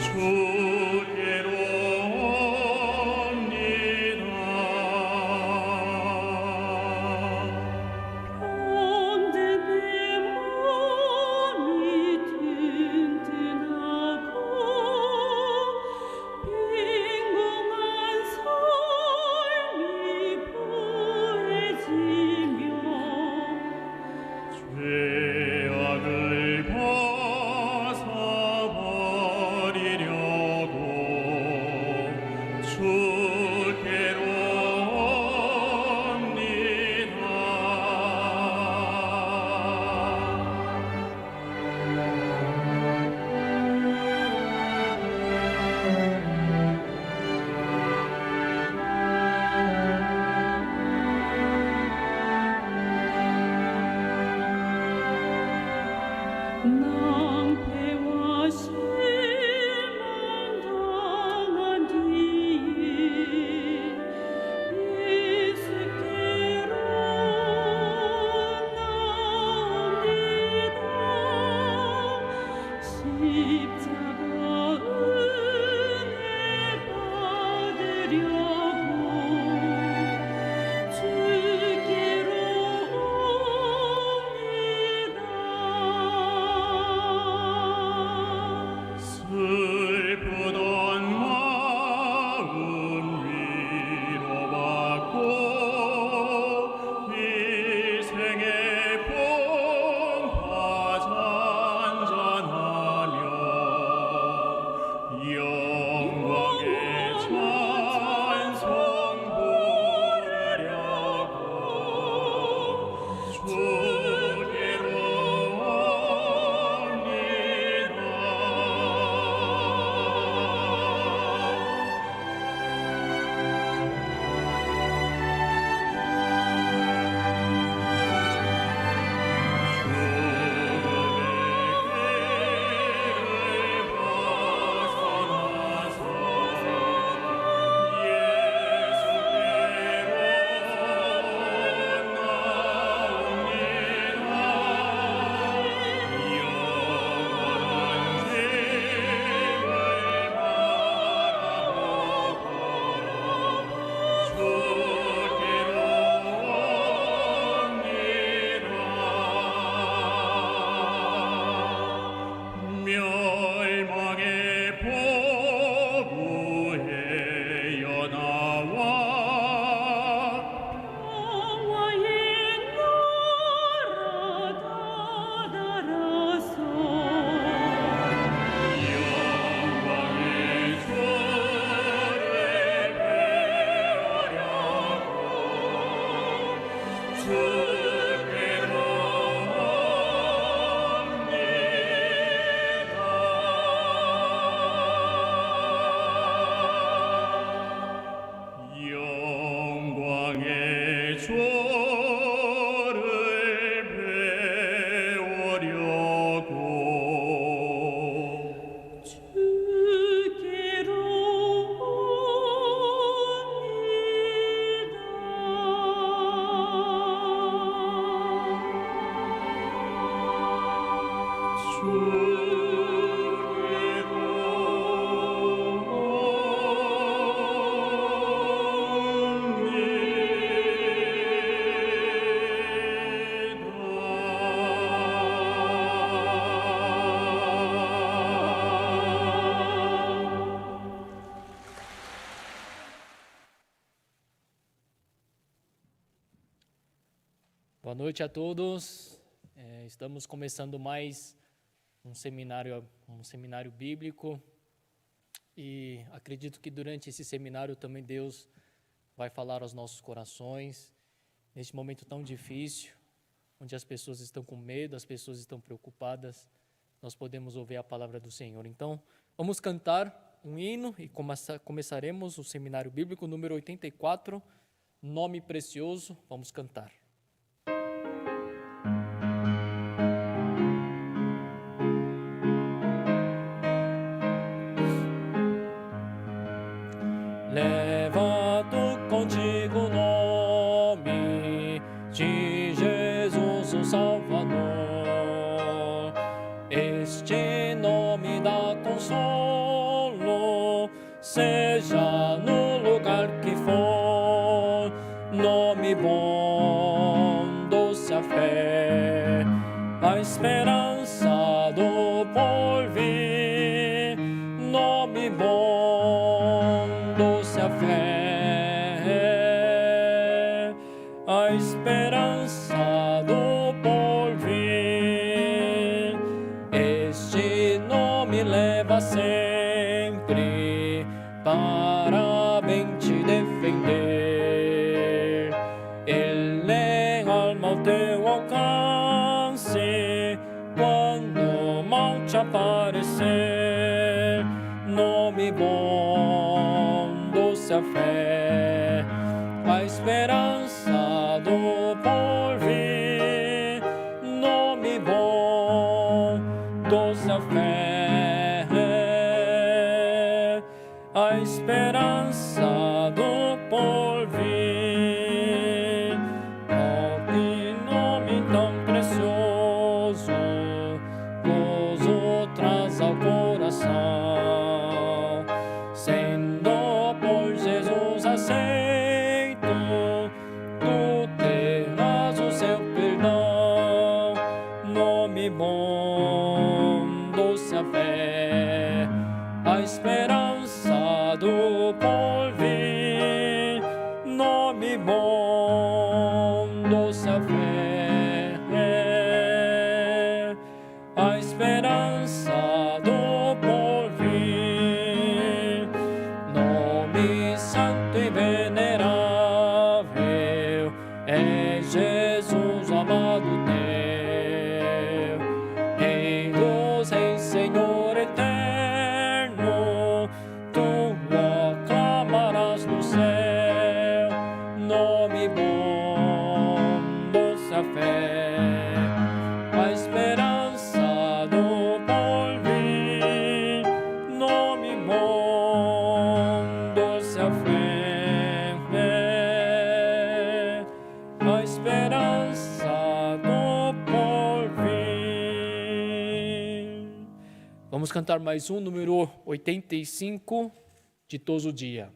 주께로 옵니다. 영광의 주를 배우려고 주께로 Boa noite a todos. Estamos começando mais um seminário bíblico e acredito que durante esse seminário também Deus vai falar aos nossos corações. Neste momento tão difícil, onde as pessoas estão com medo, as pessoas estão preocupadas, nós podemos ouvir a palavra do Senhor. Então, vamos cantar um hino e começaremos o seminário bíblico número 84, Nome Precioso. Vamos cantar. Leva tu contigo o nome de Jesus, o Salvador. Este nome dá consolo, seja no lugar que for. Nome bom, doce a fé, a esperança do porvir. Nome bom, doce a fé, a esperança do porvir. Este nome leva sempre para bem te defender. Ele é alma ao teu alcance quando mal te aparecer. Nome bom, doce a fé, a esperança do porvir. Nome bom, doce a fé, a esperança do porvir. Oh, que nome tão precioso, gozo traz ao coração. Sendo por Jesus aceito, tu terás o seu perdão. Nome bom, doce a fé, a esperança do porvir. Nome bom, doce a fé, a esperança do porvir. Nome santo e venerável é Jesus, o amado teu. Rei dos reis, Senhor eterno, tu aclamarás no céu. Nome bom, doce a fé, a esperança do porvir. Nome bom, doce a fé, a esperança do porvir. Vamos cantar mais um, número 85, Ditoso Dia.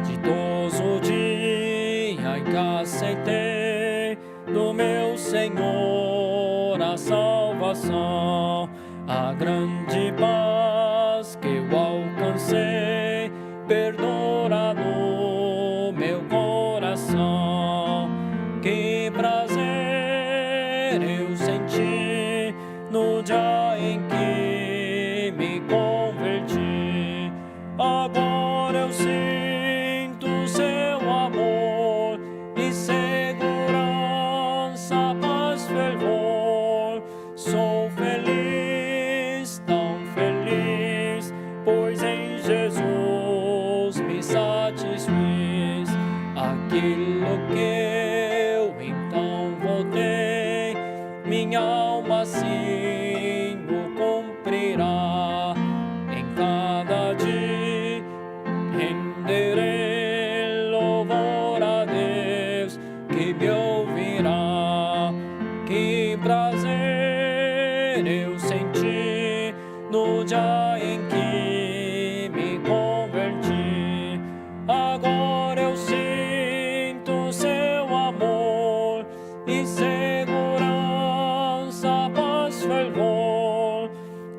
Ditoso dia em que aceitei do meu Senhor a salvação, a grande paz que eu alcancei, perdura no meu coração. Que prazer eu senti no dia em que me converti. Agora eu sinto seu amor e segurança, paz, fervor. Sou feliz, tão feliz, pois em Jesus me satisfiz. Aquilo que eu então votei, minha alma sim o cumprirá. Em cada dia renderei louvor a Deus que me ouvirá. Que prazer eu senti no dia em que me converti. Agora eu sinto seu amor e segurança, paz, fervor.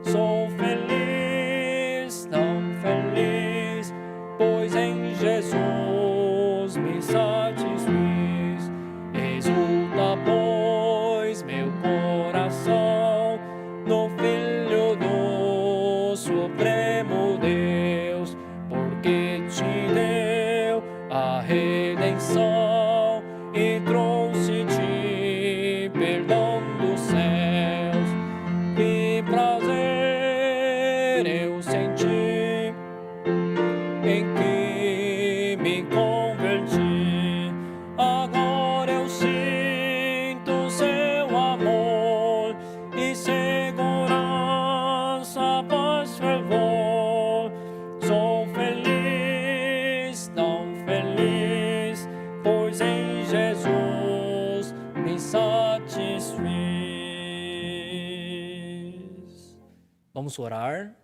Sou feliz, tão feliz, pois em Jesus me satisfiz. Exulta, pois, meu coração no Filho do Supremo Deus, porque te deu a redenção e trouxe-te perdão dos céus. Que prazer eu senti em que me converti. Agora eu sinto seu amor e segurança, paz, fervor. Sou feliz, tão feliz, pois em Jesus me satisfiz. Vamos orar.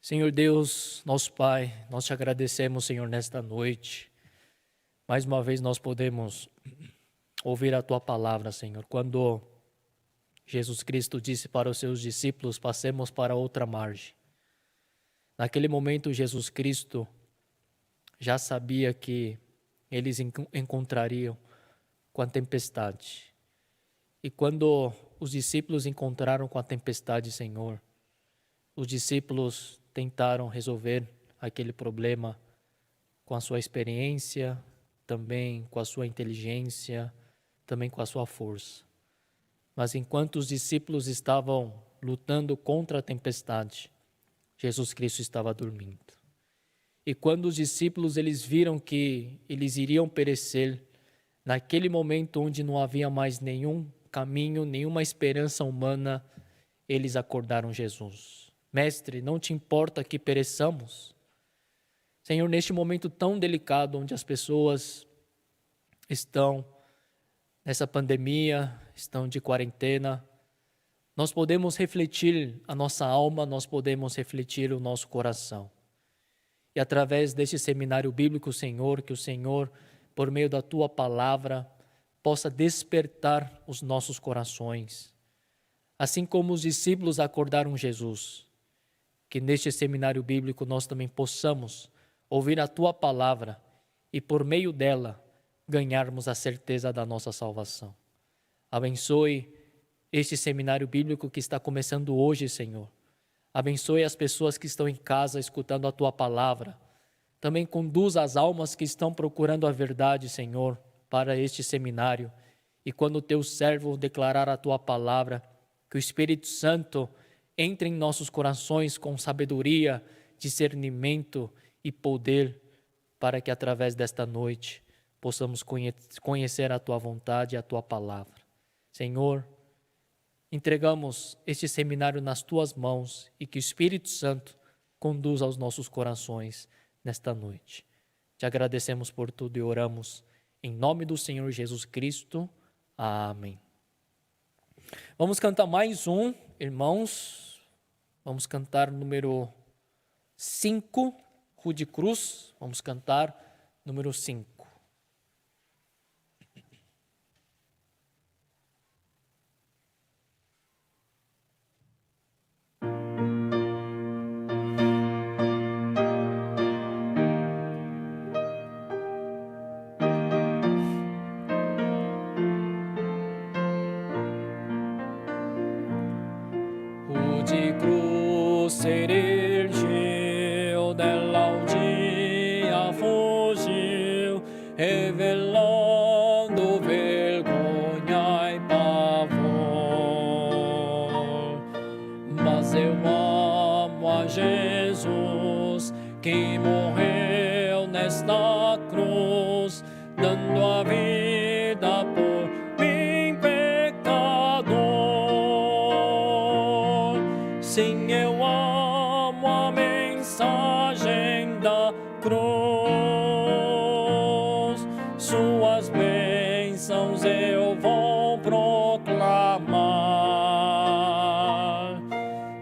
Senhor Deus, nosso Pai, nós te agradecemos, Senhor, nesta noite. Mais uma vez nós podemos ouvir a Tua palavra, Senhor. Quando Jesus Cristo disse para os seus discípulos, passemos para outra margem. Naquele momento, Jesus Cristo já sabia que eles encontrariam com a tempestade. E quando os discípulos encontraram com a tempestade, Senhor, os discípulos tentaram resolver aquele problema com a sua experiência, também com a sua inteligência, também com a sua força. Mas enquanto os discípulos estavam lutando contra a tempestade, Jesus Cristo estava dormindo. E quando os discípulos eles viram que eles iriam perecer, naquele momento onde não havia mais nenhum caminho, nenhuma esperança humana, eles acordaram Jesus. Mestre, não te importa que pereçamos? Senhor, neste momento tão delicado, onde as pessoas estão nessa pandemia, estão de quarentena, nós podemos refletir a nossa alma, nós podemos refletir o nosso coração. E através deste seminário bíblico, Senhor, que o Senhor, por meio da Tua palavra, possa despertar os nossos corações. Assim como os discípulos acordaram Jesus, que neste seminário bíblico nós também possamos ouvir a Tua palavra e por meio dela ganharmos a certeza da nossa salvação. Abençoe este seminário bíblico que está começando hoje, Senhor. Abençoe as pessoas que estão em casa escutando a Tua palavra. Também conduza as almas que estão procurando a verdade, Senhor, para este seminário. E quando o Teu servo declarar a Tua palavra, que o Espírito Santo entre em nossos corações com sabedoria, discernimento e poder, para que através desta noite possamos conhecer a Tua vontade e a Tua palavra. Senhor, entregamos este seminário nas Tuas mãos e que o Espírito Santo conduza aos nossos corações nesta noite. Te agradecemos por tudo e oramos em nome do Senhor Jesus Cristo. Amém. Vamos cantar mais um, irmãos. Vamos cantar número 5, Rude Cruz. Vamos cantar número 5. se erigiu, dela o dia fugiu, revelando vergonha e pavor. Mas eu amo a Jesus, que morreu nesta cruz, dando a vida por mim, pecador. Sim, eu amo a mensagem da cruz, suas bênçãos eu vou proclamar.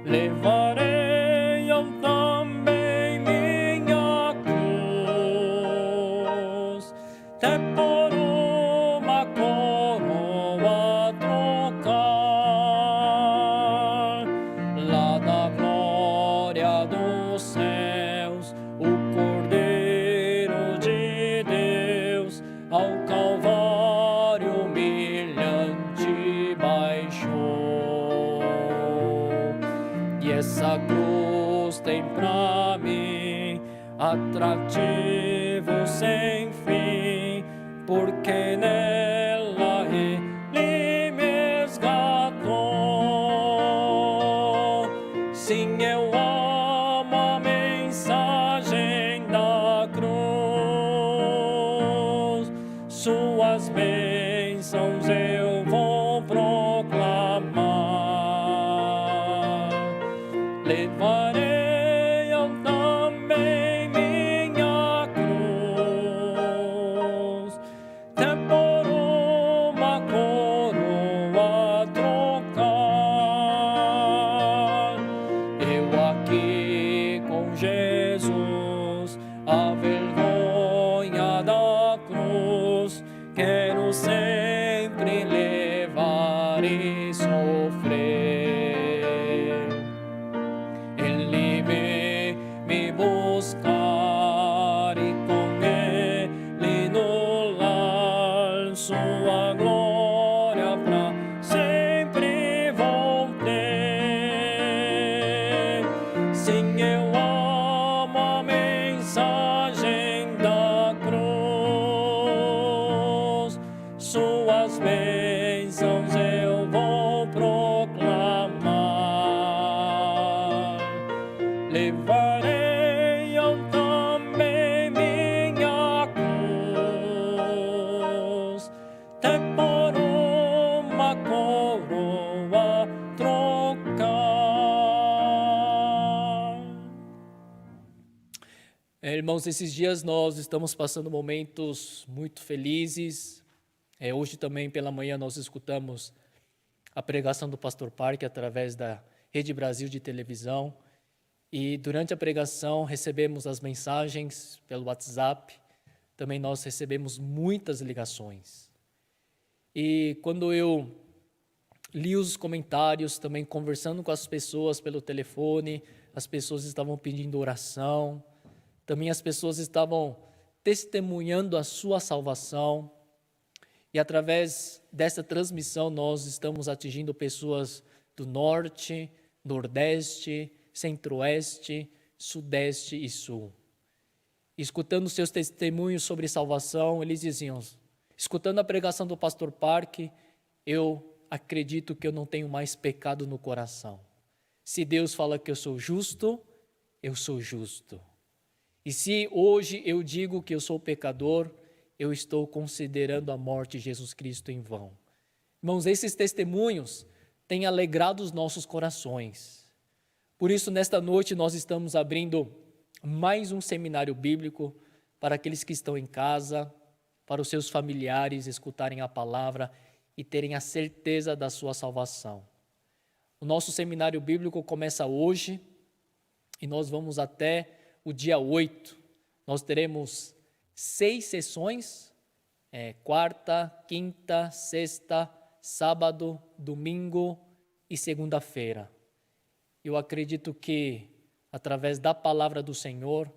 Levarei eu também minha cruz, até por uma coroa trocar. Lá na glória dos céus, o Cordeiro de Deus ao Calvário humilhante baixou. E essa cruz tem pra mim atrativo sem fim, porque nela Ele me resgatou. Sim, eu amo a mensagem da cruz, suas bênçãos eu vou proclamar. Levarei eu também minha cruz, até por uma coroa trocar. Eu aqui com Jesus, a vergonha da cruz, quero sempre levar e sofrer. Ele vem me buscar e com Ele no lar, sua glória pra sempre vou ter. Sim, eu amo a mensagem da cruz, suas bênçãos eu vou proclamar. Levarei eu também minha cruz, até por uma coroa trocar. Irmãos, esses dias nós estamos passando momentos muito felizes. Hoje também pela manhã nós escutamos a pregação do Pastor Parque através da Rede Brasil de televisão. E durante a pregação recebemos as mensagens pelo WhatsApp, também nós recebemos muitas ligações. E quando eu li os comentários, também conversando com as pessoas pelo telefone, as pessoas estavam pedindo oração, também as pessoas estavam testemunhando a sua salvação. E através dessa transmissão nós estamos atingindo pessoas do norte, nordeste, centro-oeste, sudeste e sul. Escutando seus testemunhos sobre salvação, eles diziam, escutando a pregação do Pastor Parque, eu acredito que eu não tenho mais pecado no coração. Se Deus fala que eu sou justo, eu sou justo. E se hoje eu digo que eu sou pecador, eu estou considerando a morte de Jesus Cristo em vão. Irmãos, esses testemunhos têm alegrado os nossos corações. Por isso, nesta noite, nós estamos abrindo mais um seminário bíblico para aqueles que estão em casa, para os seus familiares escutarem a palavra e terem a certeza da sua salvação. O nosso seminário bíblico começa hoje e nós vamos até o dia 8. Nós teremos 6 sessões, quarta, quinta, sexta, sábado, domingo e segunda-feira. Eu acredito que, através da palavra do Senhor,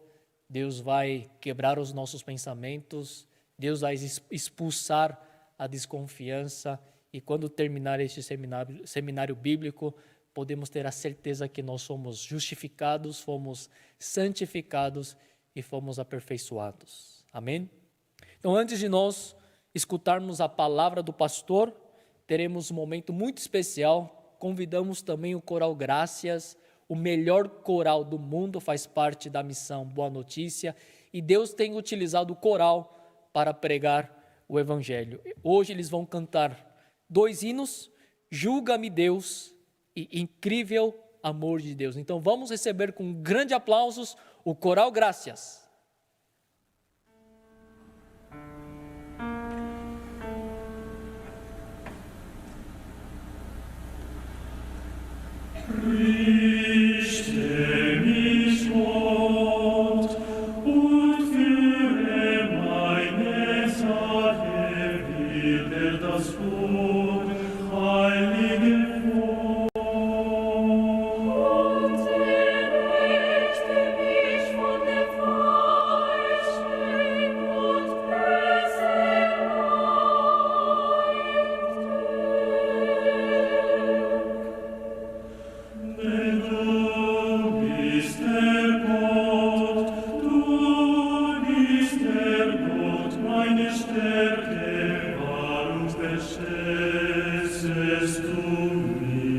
Deus vai quebrar os nossos pensamentos, Deus vai expulsar a desconfiança e quando terminar este seminário bíblico, podemos ter a certeza que nós somos justificados, fomos santificados e fomos aperfeiçoados. Amém? Então, antes de nós escutarmos a palavra do pastor, teremos um momento muito especial. Convidamos também o Coral Graças, o melhor coral do mundo, faz parte da missão Boa Notícia, e Deus tem utilizado o coral para pregar o Evangelho. Hoje eles vão cantar 2 hinos, Julga-me Deus e Incrível Amor de Deus. Então vamos receber com grandes aplausos o Coral Graças. Richte mich, Gott, und führe meine Sache wieder das Wort, heilige Wort. Und richte mich von der falschen und bösen Mächte. Denn du bist der Gott, meine Stärke, warum beschätzest du mich?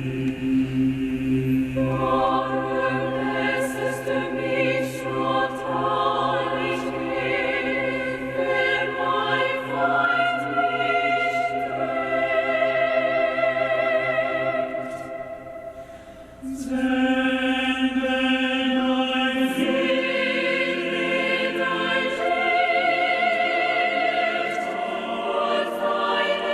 Warum lässest du mich so traurig gehen, wenn mein Feind mich trägt? Sende dein Licht und deine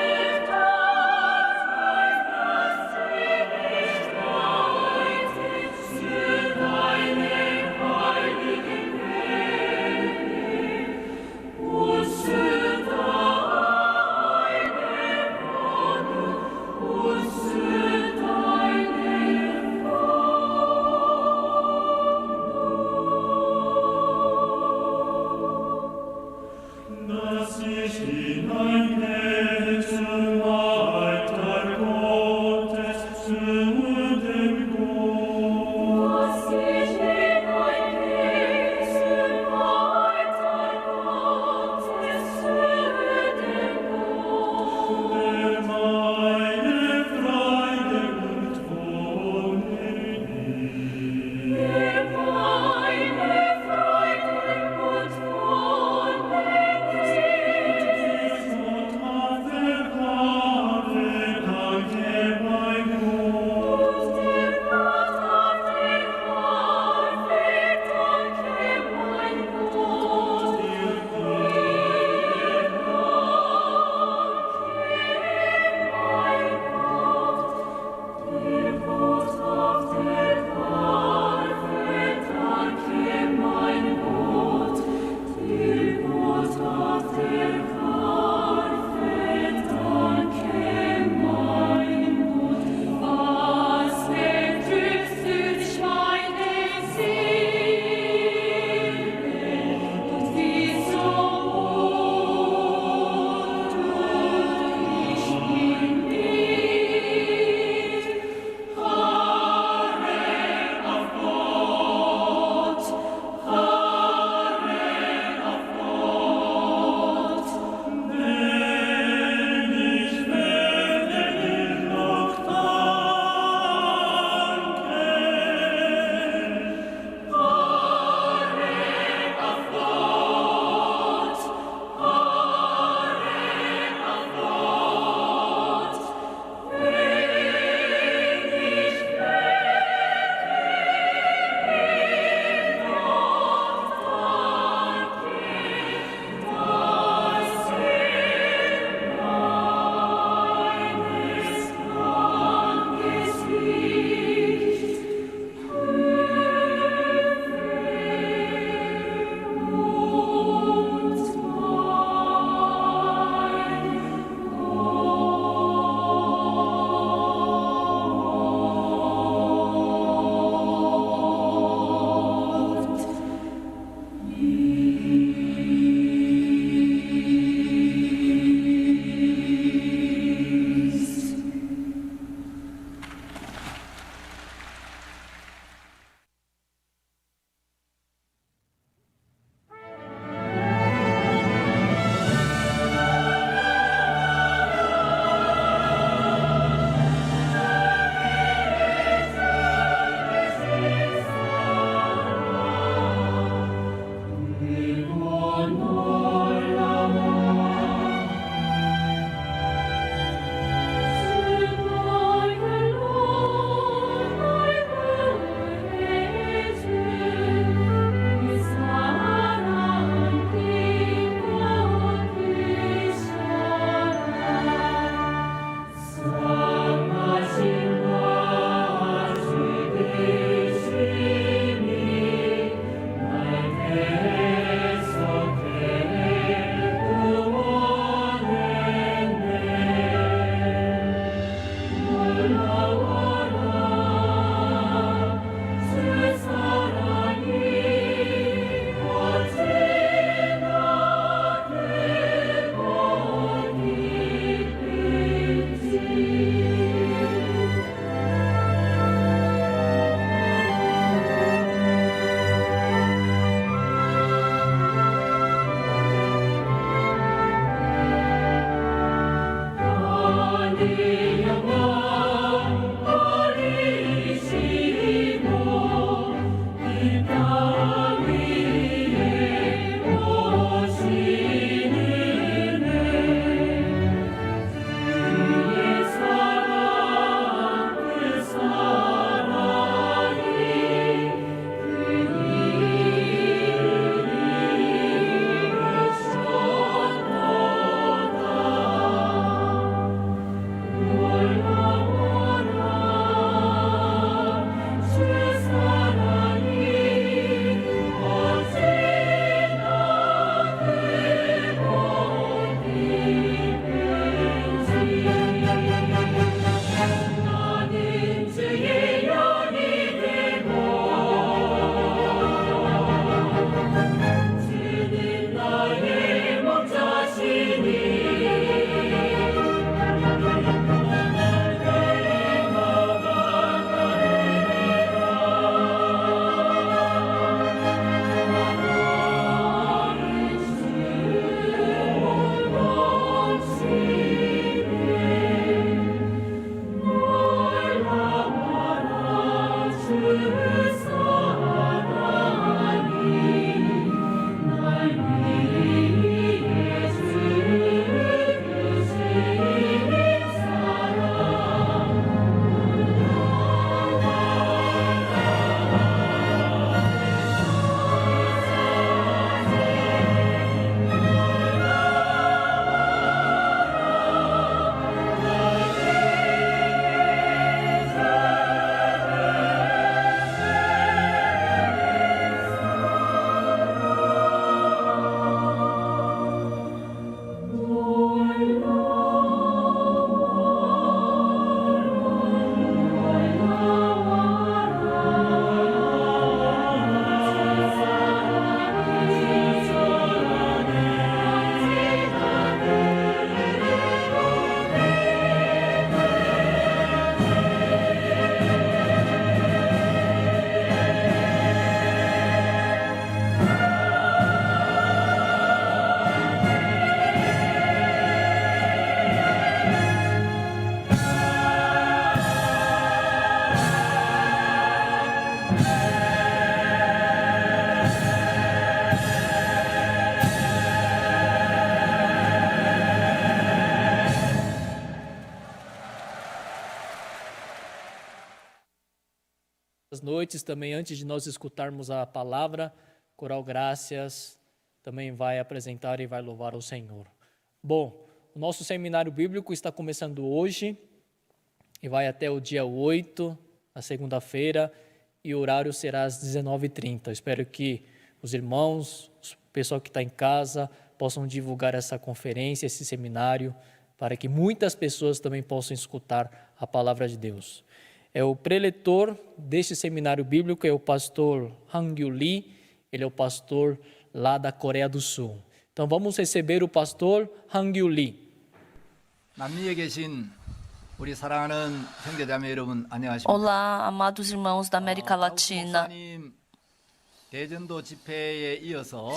noites também, antes de nós escutarmos a palavra, Coral Graças também vai apresentar e vai louvar o Senhor. Bom, o nosso seminário bíblico está começando hoje e vai até o dia 8, na segunda-feira, e o horário será às 19h30. Espero que os irmãos, o pessoal que está em casa, possam divulgar essa conferência, esse seminário, para que muitas pessoas também possam escutar a palavra de Deus. O preletor deste seminário bíblico é o pastor Hangyu Lee, ele é o pastor lá da Coreia do Sul. Então vamos receber o pastor Hangyu Lee. 남미에 계신 우리 사랑하는 형제자매 여러분 안녕하십니까? Olá, amados irmãos da América Latina. 목사님 대전도 집회에 이어서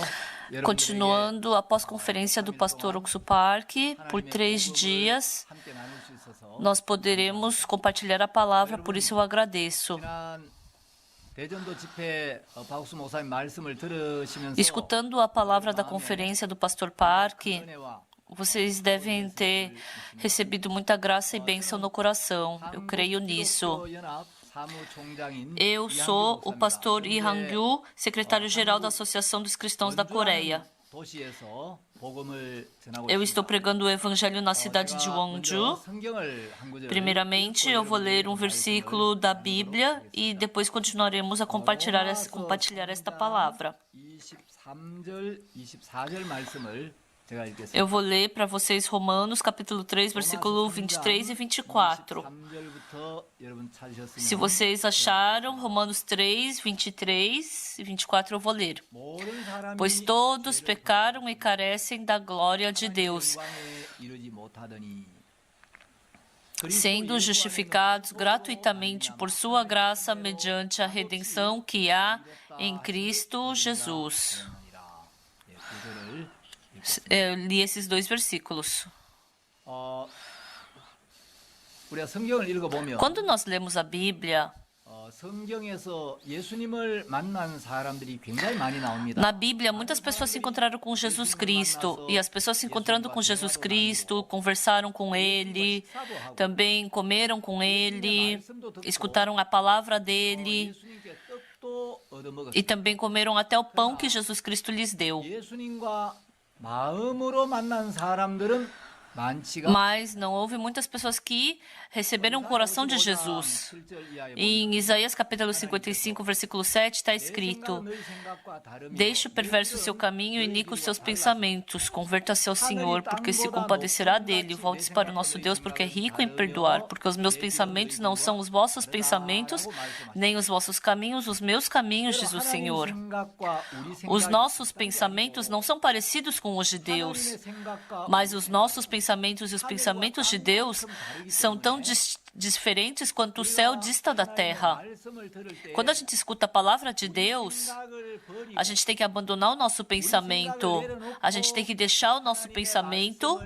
여러분들에게 Continuando após a conferência do pastor Oksu Park, por 3 dias, 함께 나눌 수 있어서 nós poderemos compartilhar a palavra, por isso eu agradeço. 지난 대전도 집회 박수 목사님 말씀을 들으시면서 Escutando a palavra da conferência do pastor Park, 은혜와 vocês devem ter recebido muita graça e bênção no coração. Eu creio nisso. 연합 사무총장인 Eu sou o pastor Lee Hangyu, secretário-geral da Associação dos Cristãos da Coreia. 도시에서 복음을 전하고 Eu estou pregando o evangelho na cidade de 제가 Wonju. 먼저 성경을 한 구절 Primeiramente, eu vou ler um versículo da Bíblia e depois continuaremos a compartilhar esta palavra. 23절, 24절 말씀을 제가 읽겠습니다. Eu vou ler para vocês Romanos, capítulo 3, versículo 23 e 24. 23절부터 여러분 찾으셨으면 Se vocês acharam Romanos 3, 23 e 24, eu vou ler. 모든 사람이 Pois todos pecaram e carecem da glória de Deus, 영광에 이르지 못하더니 sendo justificados gratuitamente por sua graça mediante a redenção que há em Cristo Jesus. 예, 구절을 Eu li esses 2 versículos. 우리가 성경을 읽어보면 Quando nós lemos a Bíblia, 성경에서 예수님을 만난 사람들이 굉장히 많이 나옵니다. na Bíblia, muitas pessoas se encontraram com Jesus Cristo. E as pessoas se encontrando com Jesus Cristo, conversaram com Ele, também comeram com Ele, escutaram a palavra dele 예수님께 떡도 얻어먹었어요. e também comeram até o pão que Jesus Cristo lhes deu. 예수님과 마음으로 만난 사람들은 많지가 Mas não houve muitas pessoas que receberam o coração de Jesus. Em Isaías capítulo 55, versículo 7, está escrito: Deixe o perverso o seu caminho e iníquo os seus pensamentos. Converta-se ao Senhor, porque se compadecerá dele. Volte-se para o nosso Deus, porque é rico em perdoar. Porque os meus pensamentos não são os vossos pensamentos, nem os vossos caminhos, os meus caminhos, diz o Senhor. Os nossos pensamentos não são parecidos com os de Deus, mas os nossos pensamentos e os pensamentos de Deus são tão diferentes quanto o céu dista da terra. Quando a gente escuta a palavra de Deus, a gente tem que abandonar o nosso pensamento, a gente tem que deixar o nosso pensamento,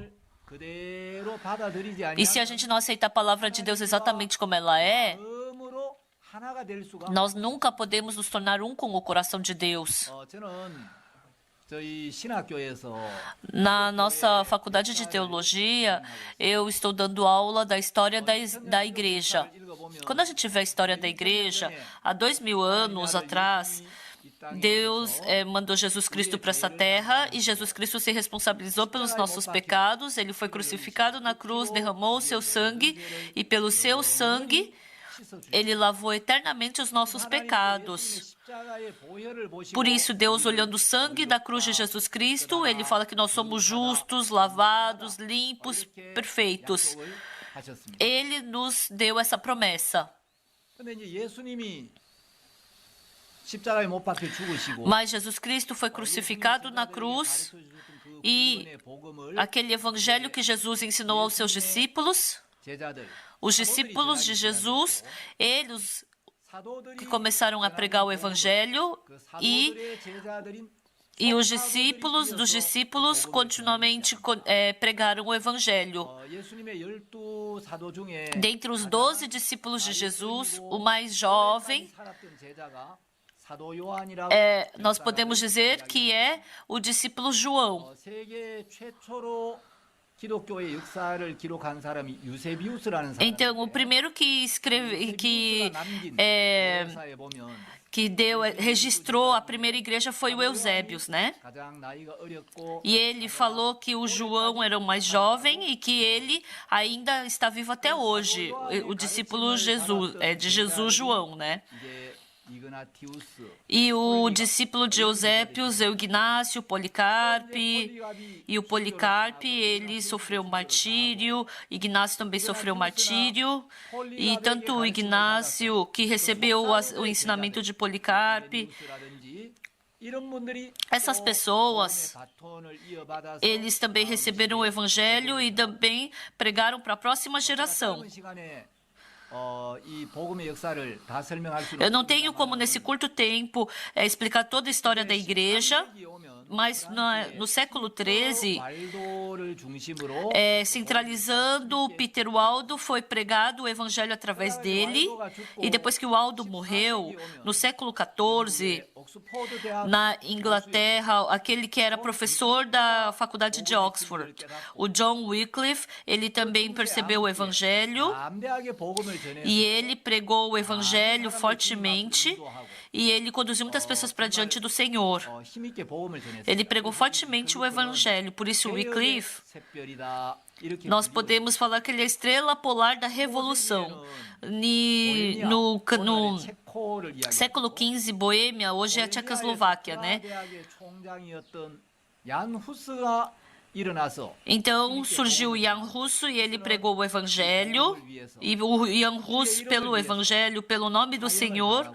e se a gente não aceitar a palavra de Deus exatamente como ela é, nós nunca podemos nos tornar um com o coração de Deus. 저희 신학교에서 Na nossa faculdade de teologia, eu estou dando aula da história da igreja. Quando a gente vê a história da igreja, há 2000 anos atrás, Deus mandou Jesus Cristo para essa terra e Jesus Cristo se responsabilizou pelos nossos pecados. Ele foi crucificado na cruz, derramou o seu sangue e pelo seu sangue Ele lavou eternamente os nossos pecados. Por isso, Deus, olhando o sangue da cruz de Jesus Cristo, Ele fala que nós somos justos, lavados, limpos, perfeitos. Ele nos deu essa promessa. Mas Jesus Cristo foi crucificado na cruz e aquele evangelho que Jesus ensinou aos seus discípulos, os discípulos de Jesus, eles que começaram a pregar o evangelho e os discípulos dos discípulos continuamente pregaram o evangelho. Dentre os 12 discípulos de Jesus, o mais jovem, nós podemos dizer que é o discípulo João. 기독교의 역사를 기록한 사람이 유세비우스라는 사람. Então, o primeiro que escreve, 역사에 보면 que registrou a primeira igreja foi o Eusébios, né? 가장 나이가 어렸고 E ele falou que o João era o mais jovem e que ele ainda está vivo até hoje, o discípulo de Jesus João, né? 이제 이그나티우스 E o discípulo de Eusébios, Ignácio, Policarpe. E o Policarpe, ele sofreu martírio, Ignácio também sofreu martírio. E tanto o Ignácio, que recebeu o ensinamento de Policarpe, 비우스라든지 이런 분들이 essas pessoas, 바톤을 이어받아서 eles também receberam o evangelho e também pregaram para a próxima geração. 짧은 시간에 이 복음의 역사를 다 설명할 수는 Eu não tenho como, nesse curto tempo, explicar toda a história da igreja, mas no século XIII, 발도를 중심으로 centralizando, Peter Waldo, foi pregado o evangelho através dele, e depois que o Waldo morreu, no século XIV, 옥스포드 대학 na Inglaterra, aquele que era professor da faculdade de Oxford, o John Wycliffe, ele também percebeu o evangelho, 담대하게 복음을 전해 e ele pregou o evangelho fortemente, e ele conduziu muitas pessoas para diante do Senhor. 힘있게 복음을 전했어요. Ele pregou fortemente o evangelho, por isso Wycliffe, 샛별이다 이렇게 nós podemos falar que ele é a estrela polar da revolução. No 체코를 이야기해요. século XV, Boêmia, hoje é a Tchecoslováquia, né? 대학의 총장이었던 얀 후스가 일어나서 Então surgiu Jan Hus e ele pregou o evangelho, e o Jan Hus, pelo evangelho, pelo nome do Senhor,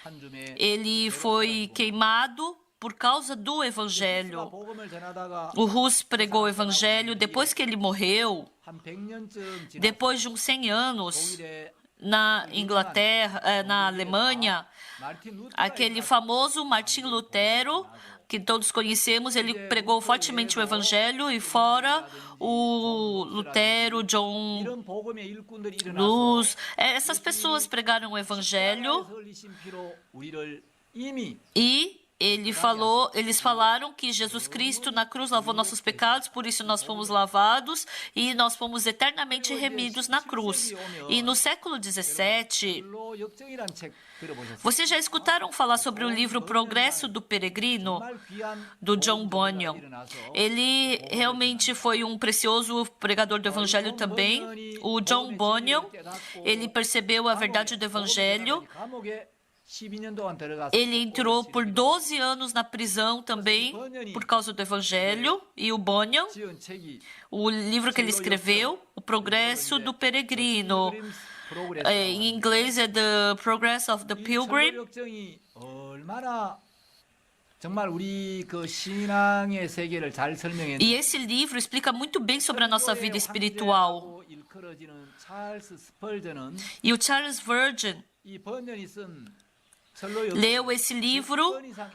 한 줌에 ele foi queimado por causa do evangelho. 복음을 전하다가 O Hus pregou o evangelho depois que ele morreu, 한 100년쯤 지나 depois de uns 100 anos, 독일의 na Inglaterra, na Alemanha, 마르틴 루터가 aquele famoso Martim Lutero, que todos conhecemos, ele pregou fortemente o evangelho, e fora o Lutero, John 이런 복음의 일꾼들이 일어나서 Luz, essas pessoas pregaram o evangelho, 흘리신 피로 우리를 이미 e eles falaram que Jesus Cristo na cruz lavou nossos pecados, por isso nós fomos lavados e nós fomos eternamente remidos na cruz. E no século XVII, 로 역정이란 책 들어보셨어요? vocês já escutaram falar sobre o livro Progresso do Peregrino, 정말 귀한 do John Bunyan? Ele realmente foi um precioso pregador do evangelho também. O John Bunyan, ele percebeu a verdade do evangelho. 감옥에 12년 동안 들어가서 Ele entrou por 12 anos na prisão também por causa do evangelho. E o Bunyan, 지은 책이 o livro que ele escreveu, O Progresso do Peregrino, em inglês é The Progress of the Pilgrim. 역정이 얼마나 정말 우리 그 신앙의 세계를 잘 설명해 E esse livro explica muito bem sobre a nossa vida espiritual. 일컬어지는 찰스 스펄전은 E o Charles Spurgeon 이 번연이 쓴 철로 leu esse livro,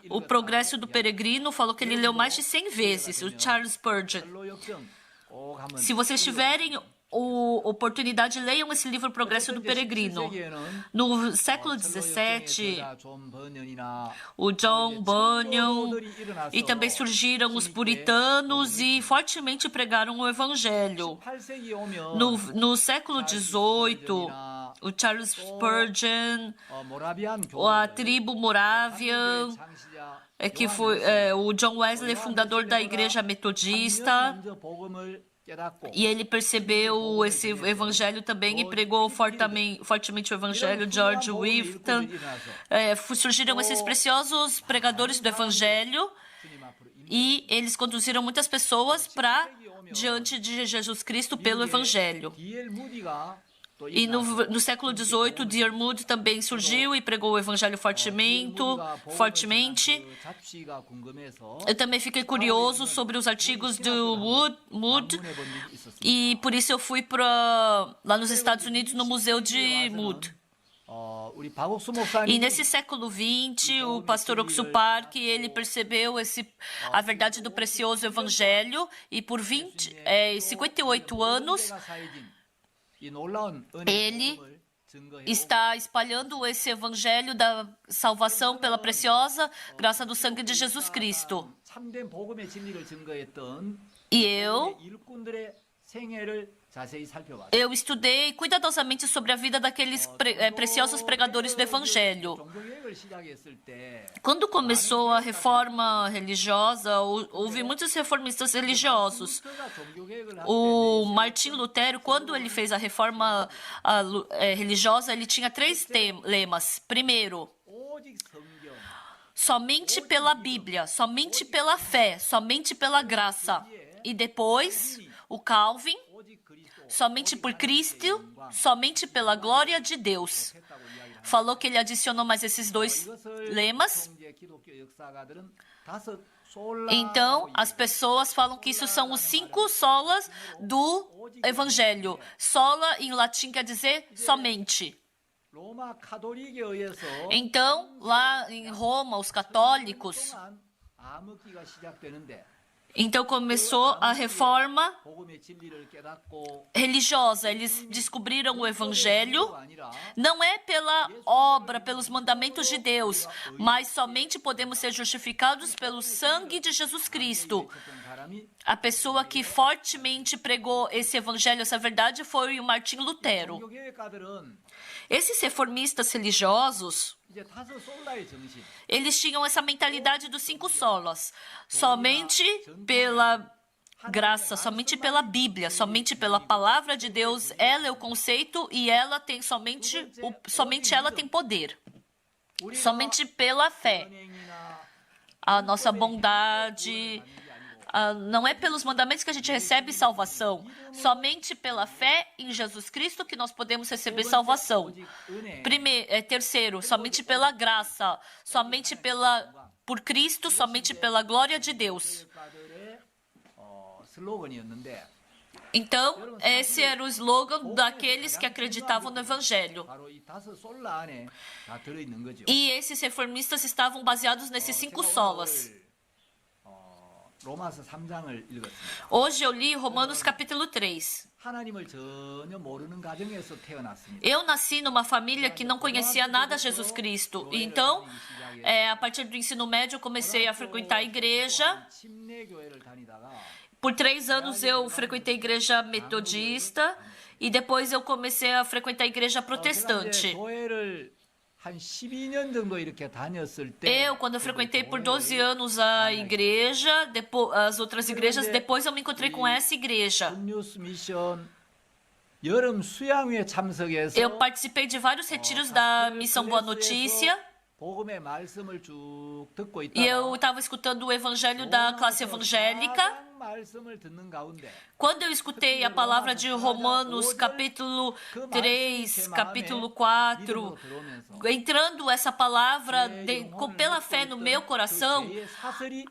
O Progresso do Peregrino, falou que ele leu mais de 100 vezes, o Charles Spurgeon. 철로 역정 꼭 한번 Se vocês tiverem oportunidade, leiam esse livro, O Progresso do Peregrino. No século XVII, o John Bunyan, e também surgiram os puritanos e fortemente pregaram o evangelho. No século XVIII, o Charles Spurgeon, a tribo Moravian, que foi o John Wesley, fundador da igreja metodista, e ele percebeu esse evangelho também e pregou fortemente o evangelho. George Whitton, surgiram esses preciosos pregadores do evangelho, e eles conduziram muitas pessoas para diante de Jesus Cristo pelo evangelho. E no século XVIII, D.L. Moody também surgiu e pregou o evangelho fortemente. Eu também fiquei curioso sobre os artigos do Moody, e por isso eu fui lá nos Estados Unidos, no Museu de Moody. E nesse século XX, o pastor Oxu Park, ele percebeu a verdade do precioso evangelho, e por 58 anos, ele está espalhando esse evangelho da salvação pela preciosa graça do sangue de Jesus Cristo. E eu 생애를 자세히 살펴봤어요. Eu estudei cuidadosamente sobre a vida daqueles preciosos pregadores do Evangelho. 종교개혁을 시작했을 때 Quando começou a reforma religiosa, houve muitos reformistas religiosos. 루터가 종교개혁을 할 O Martim Lutero, quando ele fez a reforma religiosa, ele tinha 3 lemas. Primeiro, 오직 성경, somente pela Bíblia, somente pela fé, somente pela graça. E depois, o Calvin, 오직 그리스도 somente por Cristo, somente pela glória de Deus. 했다고 이야기를 Falou que ele adicionou mais esses 2 이것을 lemas. 보통 이제 기독교 역사가들은 5 솔라 Então, as pessoas falam que isso são os 5 solas do Evangelho. Sola, em latim, quer dizer somente. 로마 카톨릭에 의해서 Então, lá em Roma, os católicos, 동안 암흑기가 시작되는데 então começou a reforma 복음의 진리를 깨닫고 religiosa. Eles descobriram o Evangelho. 아니라 Não é pela obra, pelos mandamentos de Deus, mas somente podemos ser justificados pelo sangue de Jesus Cristo. 어떤 사람이 A pessoa que fortemente pregou esse evangelho, essa verdade, foi o Martim Lutero. 종교개혁가들은 Esses reformistas religiosos, 이제 5 솔라의 정신, eles tinham essa mentalidade dos 5 solas. Somente pela graça, somente pela Bíblia, somente pela palavra de Deus, ela é o conceito e ela tem somente ela tem poder. 우리가 Somente pela fé. 은행이나 A nossa bondade, não é pelos mandamentos que a gente recebe salvação. Somente pela fé em Jesus Cristo que nós podemos receber salvação. 오직 은혜, Terceiro, somente pela graça, somente por Cristo, somente pela glória de Deus. 가들의 슬로건이었는데 Então, esse era o slogan daqueles que acreditavam no Evangelho. 바로 이 5 솔라 안에 다 들어있는 거죠. E esses reformistas estavam baseados nesses 5 solas. 로마서 3장을 읽었습니다. Hoje eu li Romanos capítulo 3. 하나님을 전혀 모르는 가정에서 태어났습니다. Eu nasci numa família que não conhecia nada Jesus Cristo. Então, a partir do ensino médio, eu comecei a frequentar a igreja. 침례교회를 다니다가 Por 3 anos, eu frequentei a igreja metodista. E depois, eu comecei a frequentar a igreja 제가 이제 protestante. 교회를 한 12년 정도 이렇게 다녔을 때 Eu, quando eu frequentei por 12 anos a igreja, depois, as outras igrejas, depois eu me encontrei com essa igreja. 뉴스 미션 여름 수양회에 참석해서 Eu participei de vários retiros da Missão Boa Notícia. 복음의 말씀을 쭉 듣고 E eu 있다가 estava escutando o evangelho da classe evangélica. 말씀을 듣는 가운데 Quando eu escutei a palavra de Romanos, capítulo 3, capítulo 4, entrando essa palavra pela fé no meu coração,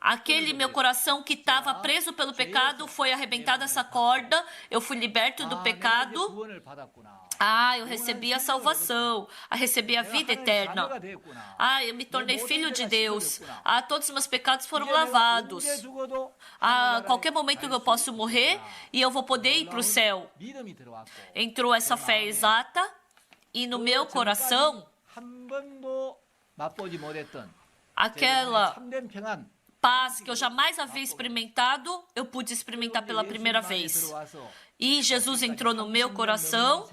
aquele meu coração que estava preso pelo pecado, foi arrebentada essa corda, eu fui liberto do pecado. Eu recebi a salvação, recebi a vida eterna. Eu me tornei filho de Deus. Todos os meus pecados foram lavados. A qualquer momento eu posso morrer e eu vou poder ir para o céu. Entrou essa fé exata e no meu coração, aquela paz que eu jamais havia experimentado, eu pude experimentar pela primeira vez. E Jesus entrou no meu coração.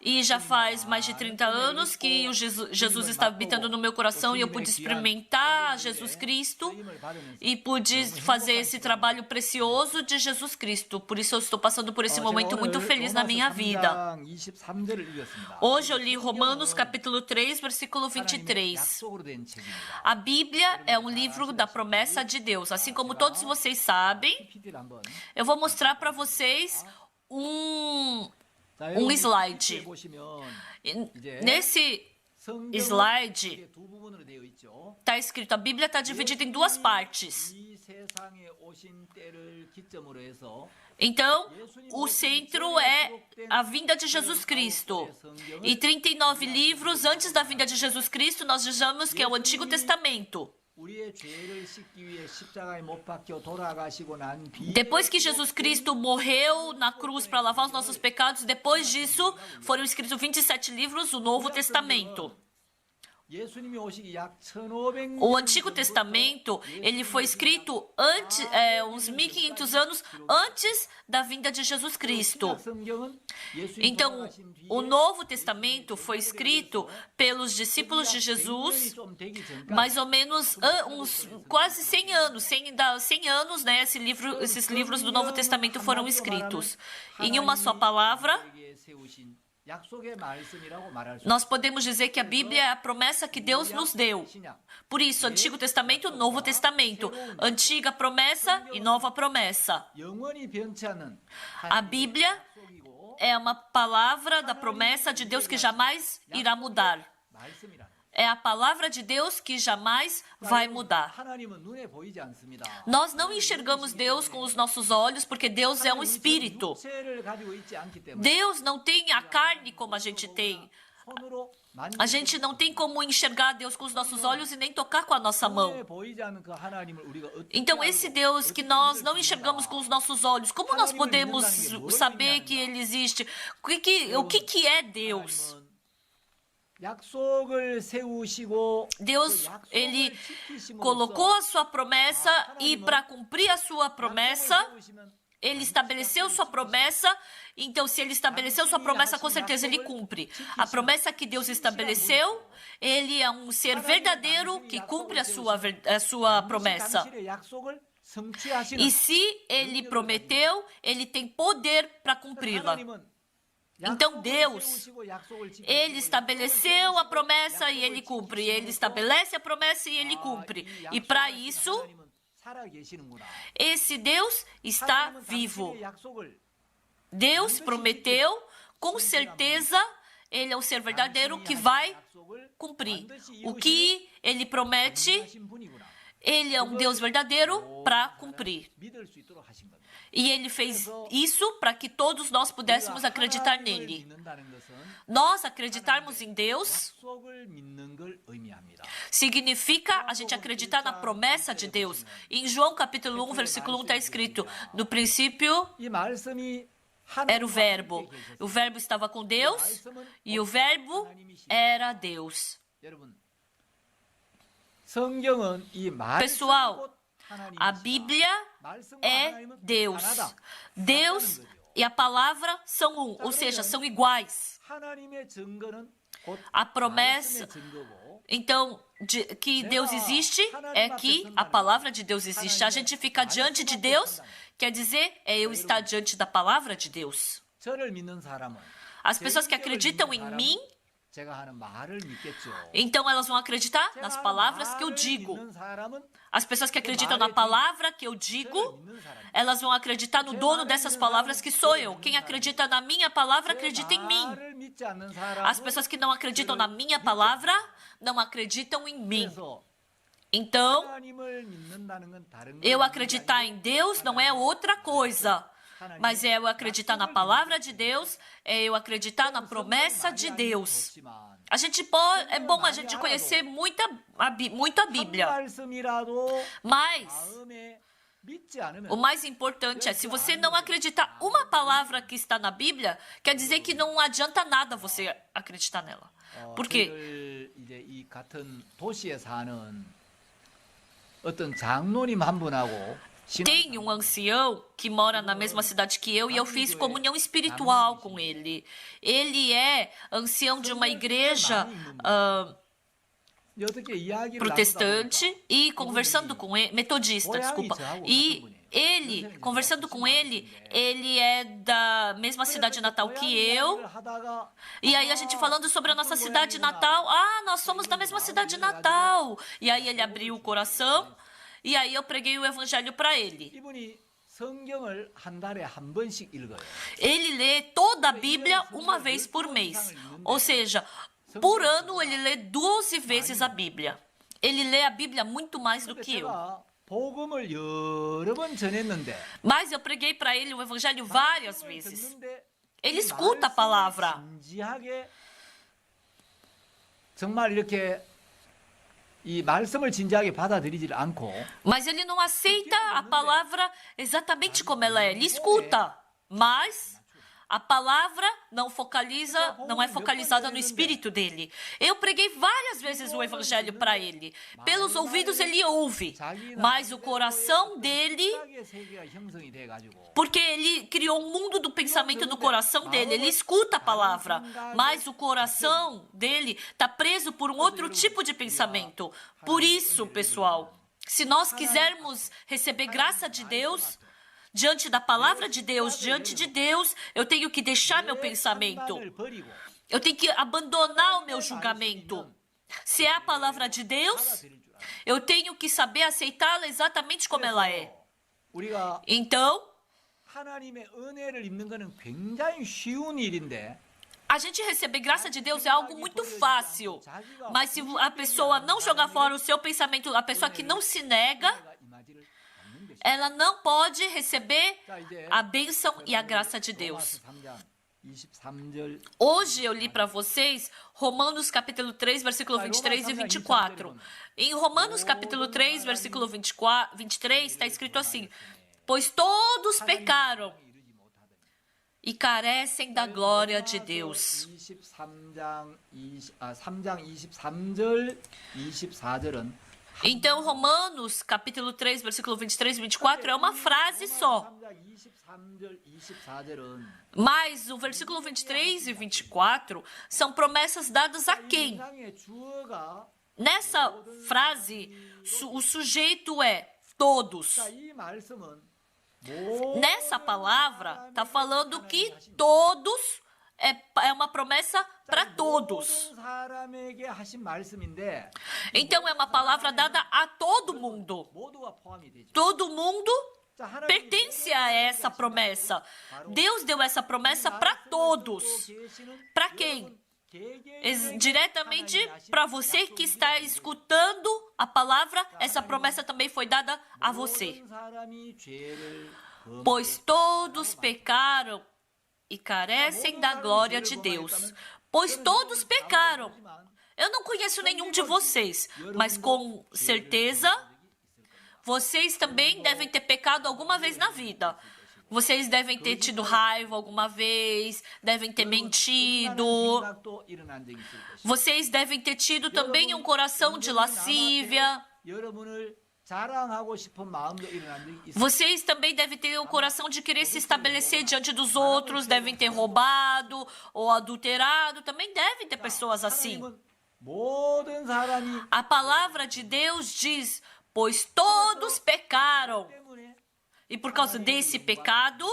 E já faz mais de 30 anos que o Jesus está habitando no meu coração e eu pude experimentar Jesus Cristo e pude fazer esse trabalho precioso de Jesus Cristo. Por isso eu estou passando por esse momento muito feliz na minha vida. Hoje eu li Romanos capítulo 3, versículo 23. A Bíblia é um livro da promessa de Deus. Assim como todos vocês sabem, eu vou mostrar para vocês um slide. Nesse slide está escrito: a Bíblia está dividida em 2 partes. Então, o centro é a vinda de Jesus Cristo. E 39 livros antes da vinda de Jesus Cristo, nós dizemos que é o Antigo Testamento. Depois que Jesus Cristo morreu na cruz para lavar os nossos pecados, depois disso foram escritos 27 livros, o Novo Testamento. 예수님이 오시기 약 1500년 O Antigo Testamento, ele foi escrito antes, uns 1500 anos antes da vinda de Jesus Cristo. Então, o Novo Testamento foi escrito pelos discípulos de Jesus, mais ou menos uns quase 100 anos. 100 anos, né, esses livros do Novo Testamento foram escritos. Em uma só palavra, nós podemos dizer que a Bíblia é a promessa que Deus nos deu. Por isso, Antigo Testamento, Novo Testamento. Antiga promessa e nova promessa. A Bíblia é uma palavra da promessa de Deus que jamais irá mudar. É a palavra de Deus que jamais vai mudar. Nós não enxergamos Deus com os nossos olhos porque Deus é um espírito. Deus não tem a carne como a gente tem. A gente não tem como enxergar Deus com os nossos olhos e nem tocar com a nossa mão. Então, esse Deus que nós não enxergamos com os nossos olhos, como nós podemos saber que Ele existe? O que é Deus? Deus, Ele colocou a sua promessa e para cumprir a sua promessa, Ele estabeleceu sua promessa. Então, se Ele estabeleceu sua promessa, com certeza Ele cumpre. A promessa que Deus estabeleceu, Ele é um ser verdadeiro que cumpre a sua promessa. E se Ele prometeu, Ele tem poder para cumpri-la. Então, Deus, Ele estabeleceu a promessa e Ele cumpre. Ele estabelece a promessa e Ele cumpre. E para isso, esse Deus está vivo. Deus prometeu, com certeza, Ele é o ser verdadeiro que vai cumprir. O que Ele promete, Ele é um Deus verdadeiro para cumprir. E Ele fez isso para que todos nós pudéssemos acreditar nele. Nós acreditarmos em Deus significa a gente acreditar na promessa de Deus. Em João capítulo 1, versículo 1 está escrito: no princípio era o Verbo. O Verbo estava com Deus e o Verbo era Deus. Pessoal, a Bíblia é Deus. Deus e a palavra são um, ou seja, são iguais. A promessa, então, que Deus existe é que a palavra de Deus existe. A gente fica diante de Deus, quer dizer, eu estar diante da palavra de Deus. As pessoas que acreditam em mim, então elas vão acreditar nas palavras que eu digo. As pessoas que acreditam na palavra que eu digo, elas vão acreditar no dono dessas palavras, que sou eu. Quem acredita na minha palavra, acredita em mim. As pessoas que não acreditam na minha palavra, não acreditam em mim. Então, eu acreditar em Deus não é outra coisa. Mas é eu acreditar na palavra de Deus, é eu acreditar na promessa de Deus. É bom a gente conhecer muito a Bíblia. Mas o mais importante é, se você não acreditar uma palavra que está na Bíblia, quer dizer que não adianta nada você acreditar nela. Por quê? Tem um ancião que mora na mesma cidade que eu e eu fiz comunhão espiritual com ele. Ele é ancião de uma igreja protestante e conversando com ele, metodista, desculpa. E ele, conversando com ele, ele é da mesma cidade natal que eu. E aí a gente falando sobre a nossa cidade natal, nós somos da mesma cidade natal. E aí ele abriu o coração. E aí eu preguei o evangelho para ele. Ele lê toda a Bíblia uma vez por mês. Ou seja, por ano ele lê 12 vezes a Bíblia. Ele lê a Bíblia muito mais do que eu. Mas eu preguei para ele o evangelho várias vezes. Ele escuta a palavra. Mas ele não aceita a palavra exatamente como ela é. Ele escuta, mas a palavra não é focalizada no espírito dele. Eu preguei várias vezes o evangelho para ele. Pelos ouvidos ele ouve, mas o coração dele, porque ele criou um mundo do pensamento no coração dele, ele escuta a palavra, mas o coração dele está preso por um outro tipo de pensamento. Por isso, pessoal, se nós quisermos receber graça de Deus, diante da palavra de Deus, diante de Deus, eu tenho que deixar meu pensamento. Eu tenho que abandonar o meu julgamento. Se é a palavra de Deus, eu tenho que saber aceitá-la exatamente como ela é. Então, 하나님의 은혜를 입는 것은 굉장히 쉬운 일인데 a gente receber graça de Deus é algo muito fácil. Mas se a pessoa não jogar fora o seu pensamento, a pessoa que não se nega, ela não pode receber a bênção e a graça de Deus. Hoje eu li para vocês Romanos capítulo 3, versículo 23 e 24. Em Romanos capítulo 3, versículo 23, está escrito assim: pois todos pecaram e carecem da glória de Deus. 3장 23절, 24절은 Então, Romanos, capítulo 3, versículo 23 e 24 é uma frase só. 23절, 24절은 Mas o versículo 23 e 24 são promessas dadas a quem? 세상의 주어가 Nessa frase, o sujeito é todos. 이 말씀은 Nessa palavra, está falando que todos é uma promessa para todos. 모든 사람에게 하신 말씀인데 Então, é uma palavra dada a todo mundo. 모두가 포함이 되죠. Todo mundo 자, 하나님이 pertence a essa promessa. Deus deu essa promessa para todos. Para quem? Diretamente para você que está escutando a palavra, essa promessa também foi dada a você. Pois todos pecaram e carecem da glória de Deus. Pois todos pecaram. Eu não conheço nenhum de vocês, mas com certeza vocês também devem ter pecado alguma vez na vida. Vocês devem ter tido raiva alguma vez, devem ter mentido. Vocês devem ter tido também um coração de lascívia. Vocês também devem ter o coração de querer se estabelecer diante dos outros, devem ter roubado ou adulterado. Também devem ter pessoas assim. A palavra de Deus diz: pois todos pecaram. E por causa desse pecado,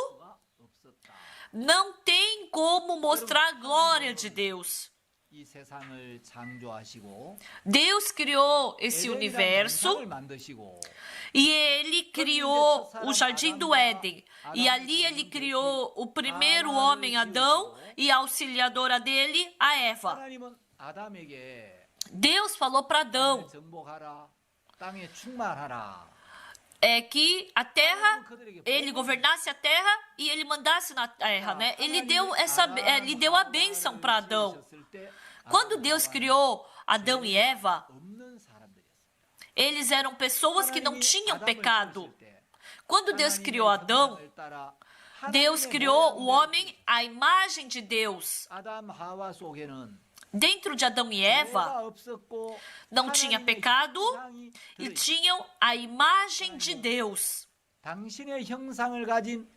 não tem como mostrar a glória de Deus. Deus criou esse universo e Ele criou o Jardim do Éden. E ali Ele criou o primeiro homem, Adão, e a auxiliadora dele, a Eva. Deus falou para Adão que a terra, ele governasse a terra e ele mandasse na terra, né? Ele deu a bênção para Adão. Quando Deus criou Adão e Eva, eles eram pessoas que não tinham pecado. Quando Deus criou Adão, Deus criou o homem à imagem de Deus. Dentro de Adão e Eva não tinha pecado e tinham a imagem de Deus. 당신의 형상을 가진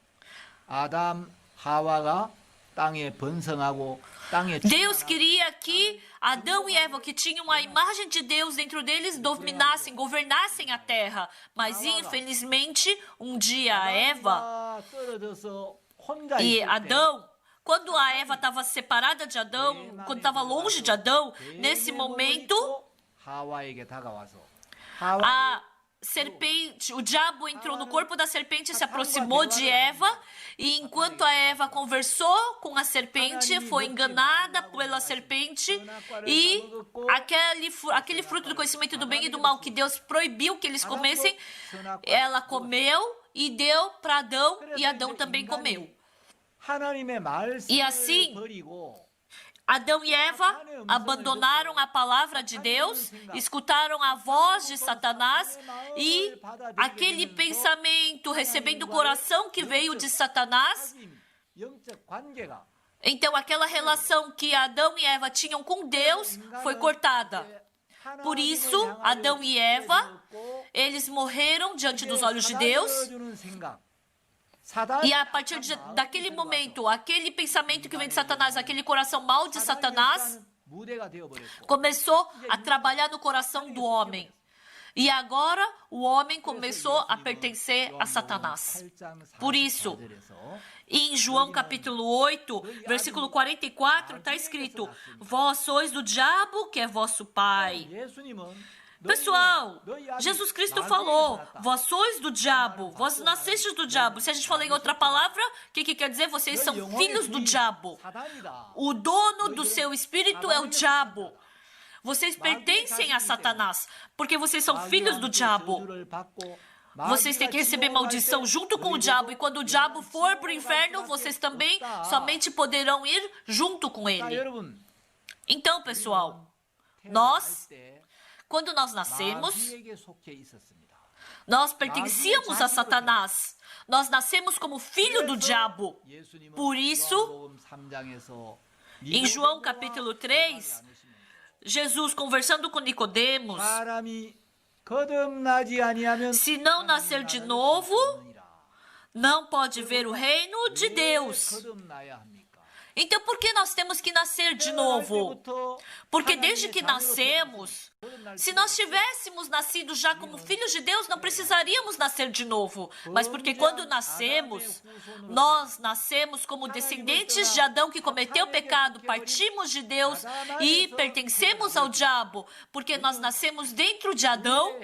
아담, 하와가 땅에 번성하고 땅에 Deus queria que Adão e Eva, que tinham a imagem de Deus dentro deles, dominassem, governassem a terra. Mas, infelizmente, um dia a Eva e Adão, quando a Eva estava separada de Adão, quando estava longe de Adão, nesse momento, a serpente, o diabo entrou no corpo da serpente e se aproximou de Eva, e enquanto a Eva conversou com a serpente, foi enganada pela serpente, e aquele fruto do conhecimento do bem e do mal que Deus proibiu que eles comessem, ela comeu e deu para Adão, e Adão também comeu. E assim, Adão e Eva abandonaram a palavra de Deus, escutaram a voz de Satanás e aquele pensamento recebendo o coração que veio de Satanás, 영적 관계가 Então, aquela relação que Adão e Eva tinham com Deus foi cortada. Por isso, Adão e Eva, eles morreram diante dos olhos de Deus. E a partir daquele momento, aquele pensamento que vem de Satanás, aquele coração mau de Satanás, começou a trabalhar no coração do homem. E agora o homem começou a pertencer a Satanás. Por isso, em João capítulo 8, versículo 44, está escrito: vós sois do diabo, que é vosso pai. Pessoal, Jesus Cristo falou: vós sois do diabo, vós nascestes do diabo. Se a gente falar em outra palavra, o que quer dizer? Vocês são filhos do diabo. O dono do seu espírito é o diabo. Vocês pertencem a Satanás, porque vocês são filhos do diabo. Vocês têm que receber maldição junto com o diabo, e quando o diabo for para o inferno, vocês também somente poderão ir junto com ele. Então, pessoal, quando nós nascemos, nós pertencíamos a Satanás. Nós nascemos como filho do diabo. Por isso, em João capítulo 3, Jesus conversando com Nicodemos, se não nascer de novo, não pode ver o reino de Deus. Então, por que nós temos que nascer de novo? Porque desde que nascemos, se nós tivéssemos nascido já como filhos de Deus, não precisaríamos nascer de novo. Mas porque quando nascemos, nós nascemos como descendentes de Adão que cometeu pecado, partimos de Deus e pertencemos ao diabo. Porque nós nascemos dentro de Adão.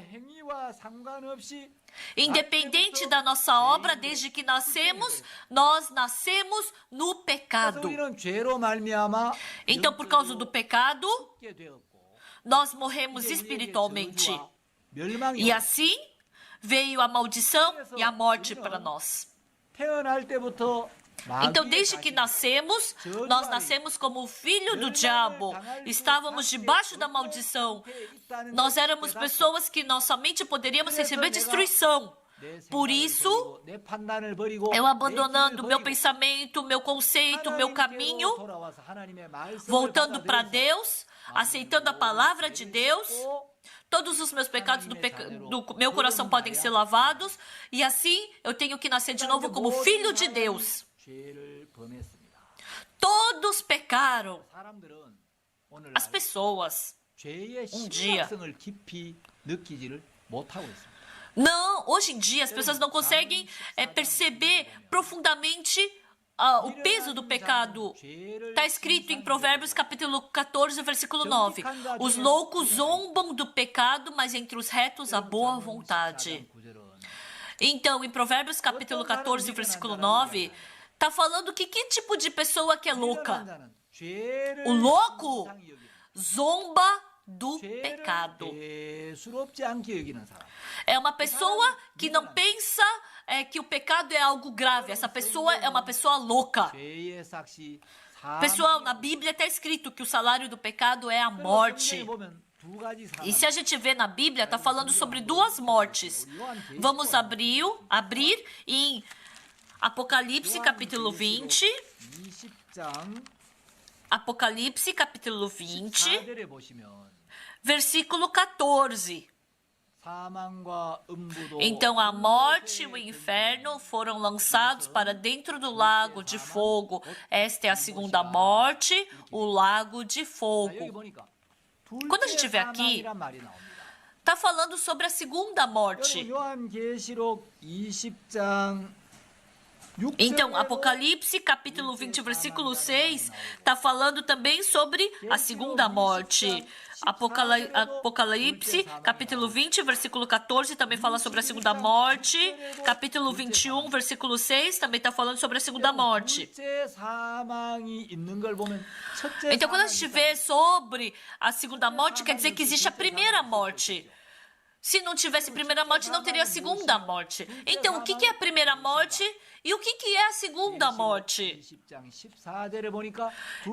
Independente da nossa obra, desde que nascemos, nós nascemos no pecado. Então, por causa do pecado, nós morremos espiritualmente. E assim veio a maldição e a morte para nós. Então, desde que nascemos, nós nascemos como filho do diabo. Estávamos debaixo da maldição. Nós éramos pessoas que nós somente poderíamos receber destruição. Por isso, eu abandonando meu pensamento, meu conceito, meu caminho, voltando para Deus, aceitando a palavra de Deus, todos os meus pecados do meu coração podem ser lavados, e assim eu tenho que nascer de novo como filho de Deus. Todos pecaram. As pessoas, um dia, não, hoje em dia as pessoas não conseguem perceber profundamente o peso do pecado. Está escrito em Provérbios capítulo 14, versículo 9. Os loucos zombam do pecado, mas entre os retos há boa vontade. Então, em Provérbios capítulo 14, versículo 9, está falando que tipo de pessoa que é louca? O louco zomba do pecado. É uma pessoa que não pensa que o pecado é algo grave. Essa pessoa é uma pessoa louca. Pessoal, na Bíblia está escrito que o salário do pecado é a morte. E se a gente vê na Bíblia, está falando sobre duas mortes. Vamos abrir em Apocalipse capítulo 20. Apocalipse capítulo 20, versículo 14. Então a morte e o inferno foram lançados para dentro do lago de fogo. Esta é a segunda morte, o lago de fogo. Quando a gente vê aqui, está falando sobre a segunda morte. Então, Apocalipse, capítulo 20, versículo 6, está falando também sobre a segunda morte. Apocalipse, capítulo 20, versículo 14, também fala sobre a segunda morte. Capítulo 21, versículo 6, também está falando sobre a segunda morte. Então, quando a gente vê sobre a segunda morte, quer dizer que existe a primeira morte. Se não tivesse primeira morte, não teria a segunda morte. Então, o que é a primeira morte e o que é a segunda morte?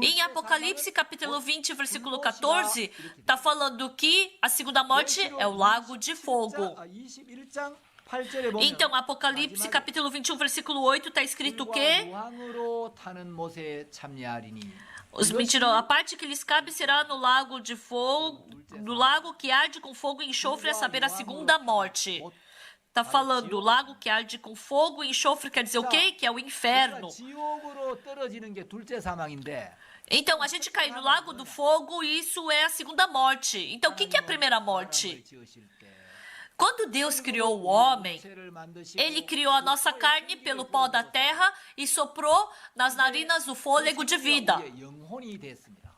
Em Apocalipse, capítulo 20, versículo 14, está falando que a segunda morte é o lago de fogo. 8절에 보면 Então, Apocalipse capítulo 21, versículo 8, está escrito o quê? 무항으로 타는 못에 참여하리니 A parte que lhes cabe será no lago de fogo, no lago que arde com fogo e enxofre, a saber, a segunda morte. Está falando, o lago que arde com fogo e enxofre quer dizer o quê? Que é o inferno. 지옥으로 떨어지는 게 둘째 사망인데 Então, a gente cai no lago do fogo e isso é a segunda morte. Então, o que é a primeira morte? 지으실 때 Quando Deus criou o homem, 육체를 만드시고 Ele criou a nossa carne pelo pó da terra e soprou nas narinas o fôlego de vida. 우리의 영혼이 됐습니다.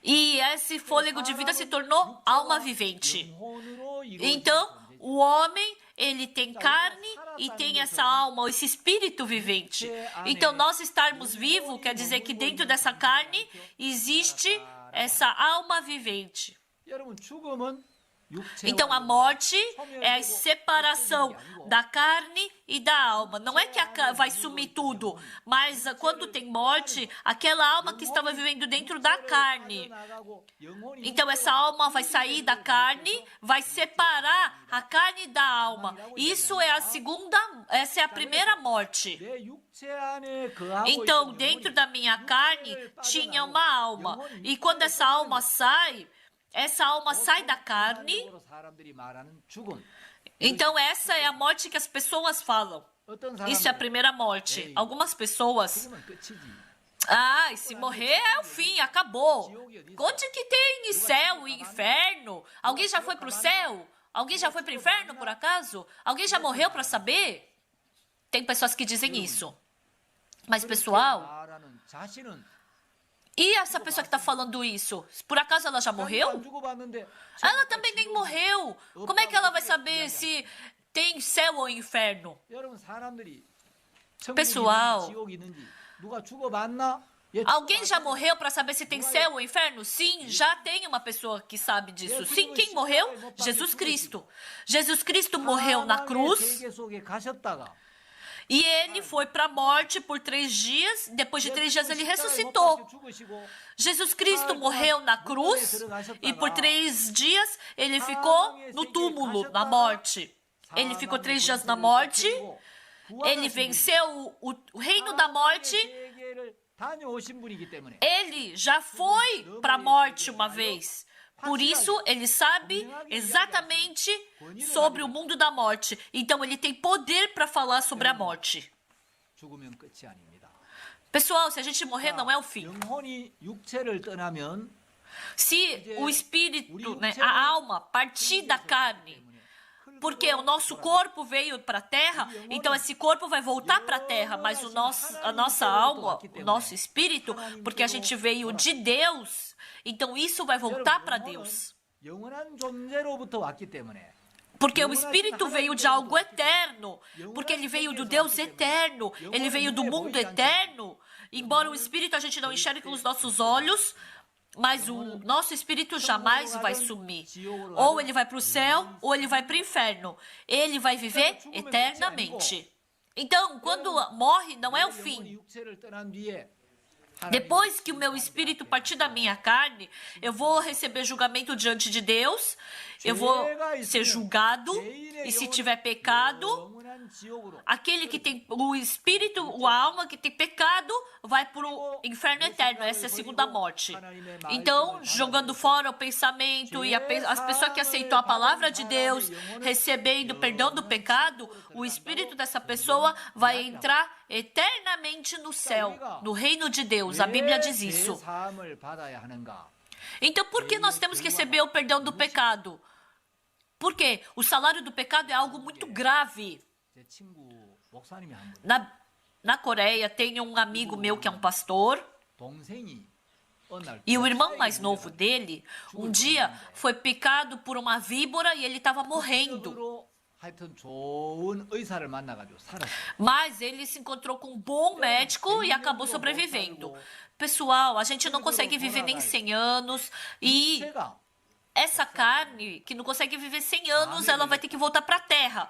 E esse fôlego de vida se tornou alma vivente. 영혼으로 Então, o homem, ele tem carne e tem essa alma, esse espírito vivente. Então, nós estarmos vivos quer dizer que dentro dessa carne existe essa alma vivente. 여러분 죽음은 육체와 Então, a morte é a separação da carne e da alma. Não é que vai sumir tudo, mas quando tem morte, aquela alma que estava vivendo dentro da carne. 나가고 영혼이 Então, essa alma vai sair da carne, vai separar a carne da alma. Isso é a segunda, essa é a primeira morte. 내 육체 안에 거하고 Então, 있는 dentro 영혼이 da minha carne tinha uma alma. E quando essa alma sai da carne. 일반적으로 사람들이 말하는 죽음. Então, essa é a morte que as pessoas falam. 어떤 Isso é a 사람들은 primeira morte. Algumas pessoas. 죽으면 끝이지. Ah, e se morrer é o fim, acabou. Onde que tem céu e inferno? Alguém já foi para o céu? Alguém já foi para o inferno, por acaso? Alguém já morreu para saber? Tem pessoas que dizem isso. Mas, pessoal, 말하는 자신은 e essa pessoa que está falando isso? Por acaso ela já morreu? 안 죽어봤는데 Ela também nem morreu. Como é que ela vai saber se tem céu ou inferno? 여러분 사람들이 Pessoal. 천국이 지옥이 있는지 누가 죽어봤나? 예, Alguém já morreu para saber se tem céu ou inferno? Sim, já tem uma pessoa que sabe disso. Sim, quem morreu? Jesus Cristo. Jesus Cristo morreu na 사망의 cruz 세계 속에 가셨다가 e ele foi para a morte por 3 dias. Depois de 3 dias ele 십자가에 못 ressuscitou. 박혀 죽으시고 Jesus Cristo morreu na cruz e por 3 dias ele ficou no túmulo, na morte. Ele ficou 3 dias na morte. Ele venceu o reino da morte. 세계를 다녀오신 분이기 때문에 Ele já foi para a morte uma vez. Por isso, ele sabe exatamente sobre o mundo da morte. Então, ele tem poder para falar sobre a morte. 죽으면 끝이 아닙니다. Pessoal, se a gente morrer, não é o fim. 영혼이 육체를 떠나면 Se o espírito, né, a alma, partir da carne, porque o nosso corpo veio para a terra, então esse corpo vai voltar para a terra, mas a nossa alma, o nosso espírito, porque a gente veio de Deus, então isso vai voltar para Deus. 영원한 존재로부터 왔기 때문에 Porque o espírito veio de algo eterno, porque ele veio do Deus eterno, ele veio do mundo eterno. Embora o espírito a gente não enxergue com os nossos olhos, mas o nosso espírito jamais vai sumir. Ou ele vai para o céu, ou ele vai para o inferno. Ele vai viver eternamente. Então, quando morre, não é o 영혼이 fim. 육체를 떠난 뒤에 Depois que o meu espírito partir da minha carne, eu vou receber julgamento diante de Deus, eu vou ser julgado, e se tiver pecado, 영원한 지옥으로 aquele que tem o espírito, a alma que tem pecado, vai para o inferno eterno. Essa é a segunda morte. Então, jogando fora o pensamento e as pessoas que aceitou a palavra de Deus, recebendo perdão do pecado, o espírito dessa pessoa vai entrar eternamente no céu, no reino de Deus. A Bíblia diz isso. 사함을 받아야 하는가? Então, por que nós temos que receber o perdão do pecado? Porque o salário do pecado é algo muito grave. 제 친구 목사님이 한 분, Na Coreia, tem um amigo meu que é um pastor. 동생이 어느 날 E o irmão mais novo dele, um dia, foi picado por uma víbora e ele estava morrendo. 적으로 하여튼 좋은 의사를 만나가지고 살았어요. Mas ele se encontrou com um bom médico e acabou sobrevivendo. Pessoal, a gente não consegue viver nem 100 anos e 제가 essa carne que não consegue viver 100 anos, ela vai ter que voltar para a terra.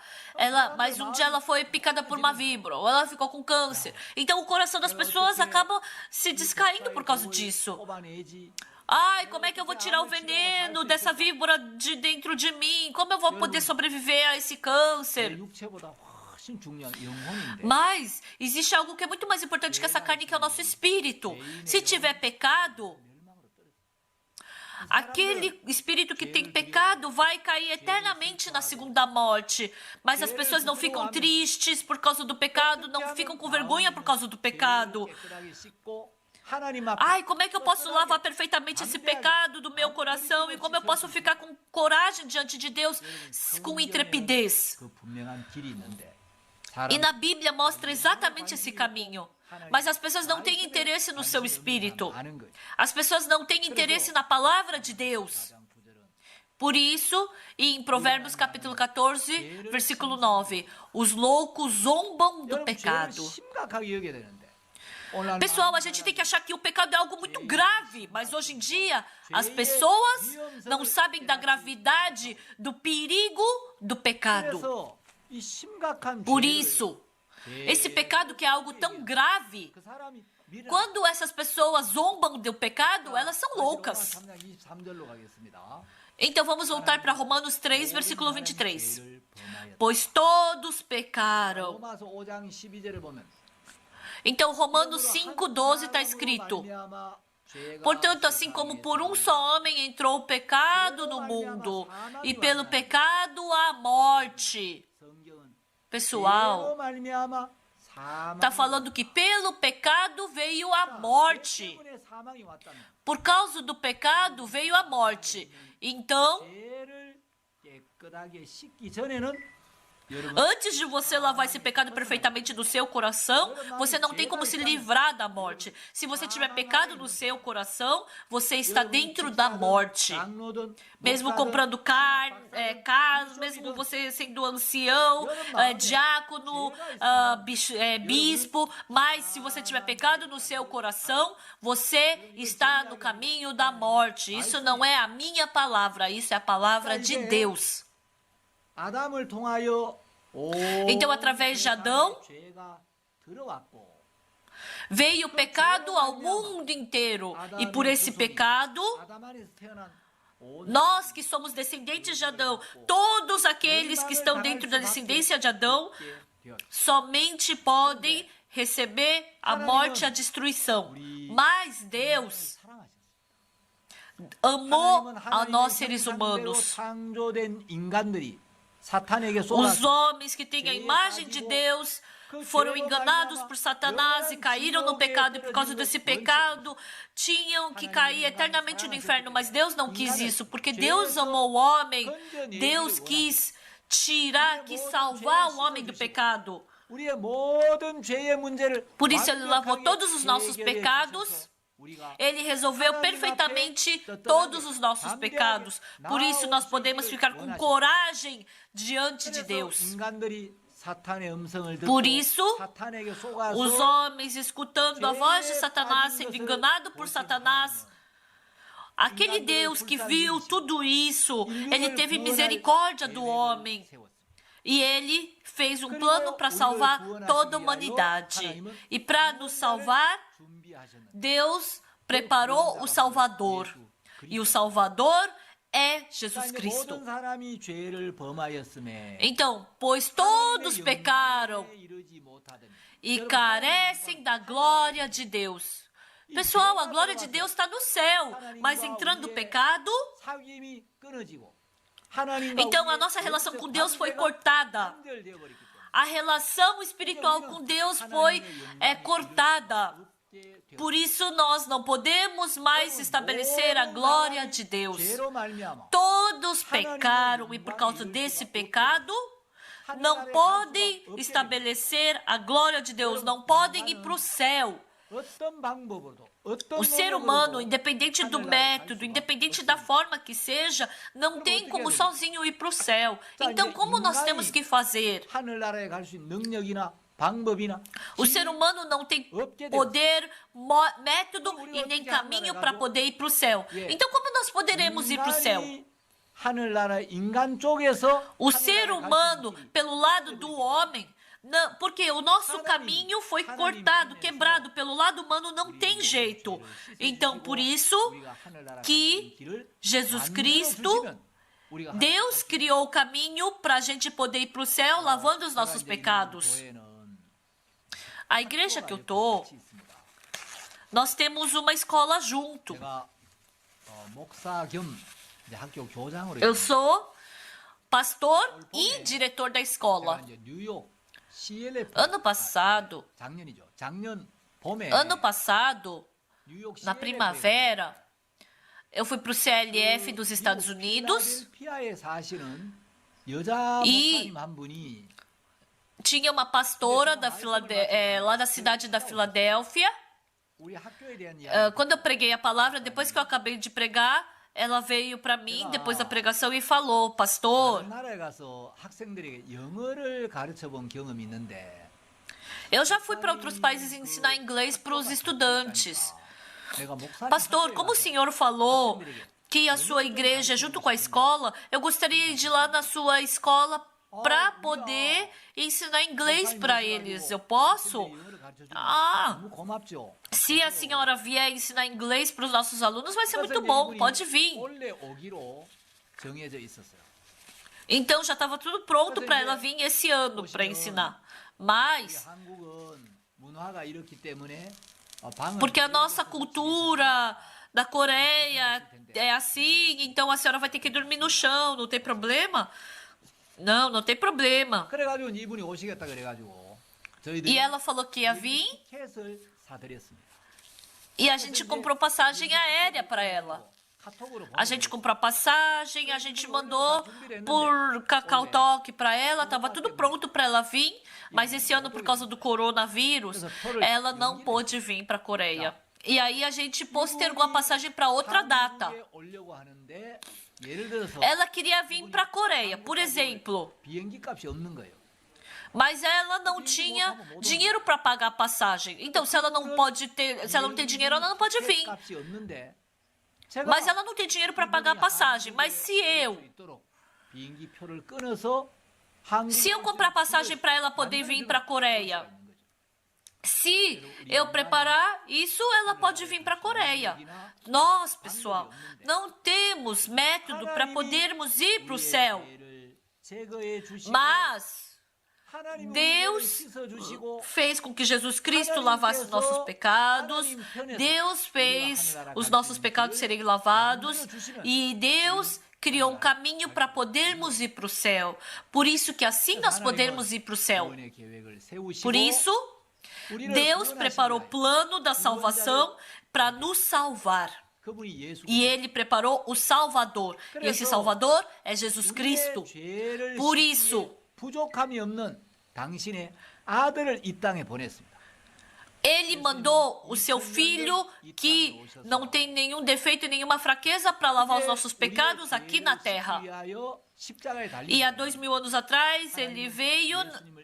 Mas um dia ela foi picada por uma víbora, ou ela ficou com câncer. Então o coração das pessoas acaba se descaindo por causa disso. 뽑아내지 Ai, como é que eu vou tirar o veneno dessa víbora de dentro de mim? Como eu vou poder sobreviver a esse 내 câncer? 육체보다 훨씬 중요한 영혼인데 Mas existe algo que é muito mais importante que essa carne, que é o nosso espírito. Se tiver pecado, aquele espírito que tem pecado vai cair eternamente na segunda morte. Mas as pessoas não ficam tristes por causa do pecado, não ficam com vergonha por causa do pecado. 깨끗하게 씻고 하나님 앞에 Ai, como é que eu posso lavar perfeitamente esse pecado do meu coração? E como eu posso ficar com coragem diante de Deus, com intrepidez? 그 분명한 길이 있는데 E na Bíblia mostra exatamente esse caminho. Mas as pessoas não têm interesse no seu espírito. 많은 거예요. As pessoas não têm interesse na palavra de Deus. Por isso, em Provérbios capítulo 14, versículo 9, os loucos zombam do 여러분 죄를 pecado. 심각하게 여겨야 되는데 오늘 Pessoal, a gente tem que achar que o pecado é algo muito grave, mas hoje em dia as pessoas não sabem da gravidade do perigo do pecado. 그래서 이 심각한 Por 죄를 isso, esse pecado que é algo tão grave, 그 사람이 미련 quando essas pessoas zombam do pecado, elas são loucas. 3장 23절로 가겠습니다. Então vamos voltar para Romanos 3, versículo 23. 죄를 범하였다. Pois todos pecaram. 로마서 5장 12절에 보면 Então, Romanos 5,12 está escrito: Portanto, assim como por um só homem entrou o pecado no mundo, e pelo pecado a morte. Pessoal, está falando que pelo pecado veio a morte. Por causa do pecado veio a morte. Então, 죄를 깨끗하게 씻기 전에는 antes de você lavar esse pecado perfeitamente do seu coração, você não tem como se livrar da morte. Se você tiver pecado no seu coração, você está dentro da morte. Mesmo comprando casa, mesmo você sendo ancião, diácono, bispo, mas se você tiver pecado no seu coração, você está no caminho da morte. Isso não é a minha palavra, isso é a palavra de Deus. 아담을 통하여 Então, através de Adão, 죄가 들어왔고 veio o pecado ao mundo inteiro. E por esse pecado, 아담 안에서 태어난 nós que somos descendentes de Adão, todos aqueles que estão dentro da descendência de Adão, somente podem receber a morte e a destruição. Mas Deus amou a nós seres humanos. 창조된 인간들이 사탄에게 Os 쏟아져 homens que têm a imagem de Deus foram enganados por Satanás e caíram no pecado, e por causa desse pecado tinham que cair eternamente no inferno. Mas Deus não quis isso, porque Deus amou o homem. Deus quis tirar, quis salvar o homem do pecado. 우리의 모든 죄의 문제를 Por isso Ele lavou 완벽하게 todos os nossos 해결해 pecados. 주셔서 우리가 Ele resolveu perfeitamente todos os nossos pecados. Por isso nós podemos ficar com coragem diante de Deus. 인간들이 사탄의 음성을 듣고 Por isso, 사탄에게 속아서 os homens, escutando a voz de Satanás, sendo enganado por Satanás, aquele Deus que viu tudo isso, ele teve misericórdia do homem. E ele fez um plano para salvar toda a humanidade. E para nos salvar, Deus preparou o Salvador. E o Salvador é Jesus Cristo. 모든 사람이 죄를 범하였음에 Então, pois todos pecaram 이르지 못하더니 e carecem da glória de Deus. Pessoal, a glória de Deus está no céu, mas entrando o pecado, 사귐이 끊어지고 하나님과 então a 우리의 nossa relação com Deus foi 관계가 cortada. 단절되어 버리기 때문에 A relação espiritual com Deus foi cortada. Por isso nós não podemos mais estabelecer a glória de Deus. 죄로 말미암아 Todos pecaram e por causa desse pecado não podem estabelecer a glória de Deus, não podem ir para o céu. 어떤 방법으로도 어떤 O ser humano, independente do método, independente da forma que seja, não tem como sozinho ir para o céu. Então, como nós temos que fazer? 하늘나라에 갈 수 있는 능력이나 방법이나 O ser humano não tem poder, método e nem caminho para poder ir para o céu. Então, como nós poderemos ir para o céu? 하늘나라 인간 쪽에서 O ser humano, pelo lado do homem, Não, porque o nosso caminho foi cortado, quebrado pelo lado humano, não tem jeito. Então, por isso que Jesus Cristo, Deus criou o caminho para a gente poder ir para o céu, lavando os nossos pecados. A igreja que eu tô, nós temos uma escola junto. Eu sou pastor e diretor da escola. Ano passado, na primavera, eu fui para o CLF dos Estados Unidos e tinha uma pastora lá da cidade da Filadélfia. Quando eu preguei a palavra, depois que eu acabei de pregar, ela veio para mim depois da pregação e falou: pastor, eu já fui para outros países ensinar inglês para os estudantes. Pastor, como o senhor falou que a sua igreja é junto com a escola, eu gostaria de ir lá na sua escola para poder ensinar inglês para eles. Eu posso? Se a senhora vier ensinar inglês para os nossos alunos, vai ser muito bom. Pode vir. Então já estava tudo pronto para ela vir esse ano para ensinar. Mas porque a nossa cultura da Coreia é assim, então a senhora vai ter que dormir no chão, não tem problema? Não, não tem problema. E ela falou que ia vir e a gente comprou passagem aérea para ela. A gente comprou a passagem, a gente mandou por Kakao Talk para ela, estava tudo pronto para ela vir, mas esse ano, por causa do coronavírus, ela não pôde vir para a Coreia. E aí a gente postergou a passagem para outra data. Ela queria vir para a Coreia, por exemplo, mas ela não tinha dinheiro para pagar a passagem. Então, se ela não tem dinheiro, ela não pode vir. Mas ela não tem dinheiro para pagar a passagem. Mas se eu comprar passagem para ela poder vir para a Coreia, se eu preparar isso, ela pode vir para a Coreia. Nós, pessoal, não temos método para podermos ir para o céu. Mas Deus fez com que Jesus Cristo lavasse os nossos pecados. Deus fez os nossos pecados serem lavados. E Deus criou um caminho para podermos ir para o céu. Por isso que assim nós podemos ir para o céu. Por isso, Deus preparou o plano da salvação para nos salvar. E Ele preparou o Salvador. E esse Salvador é Jesus Cristo. Por isso, Ele mandou o seu Filho, que não tem nenhum defeito e nenhuma fraqueza, para lavar os nossos pecados aqui na terra. E há 2000 anos atrás, Ele veio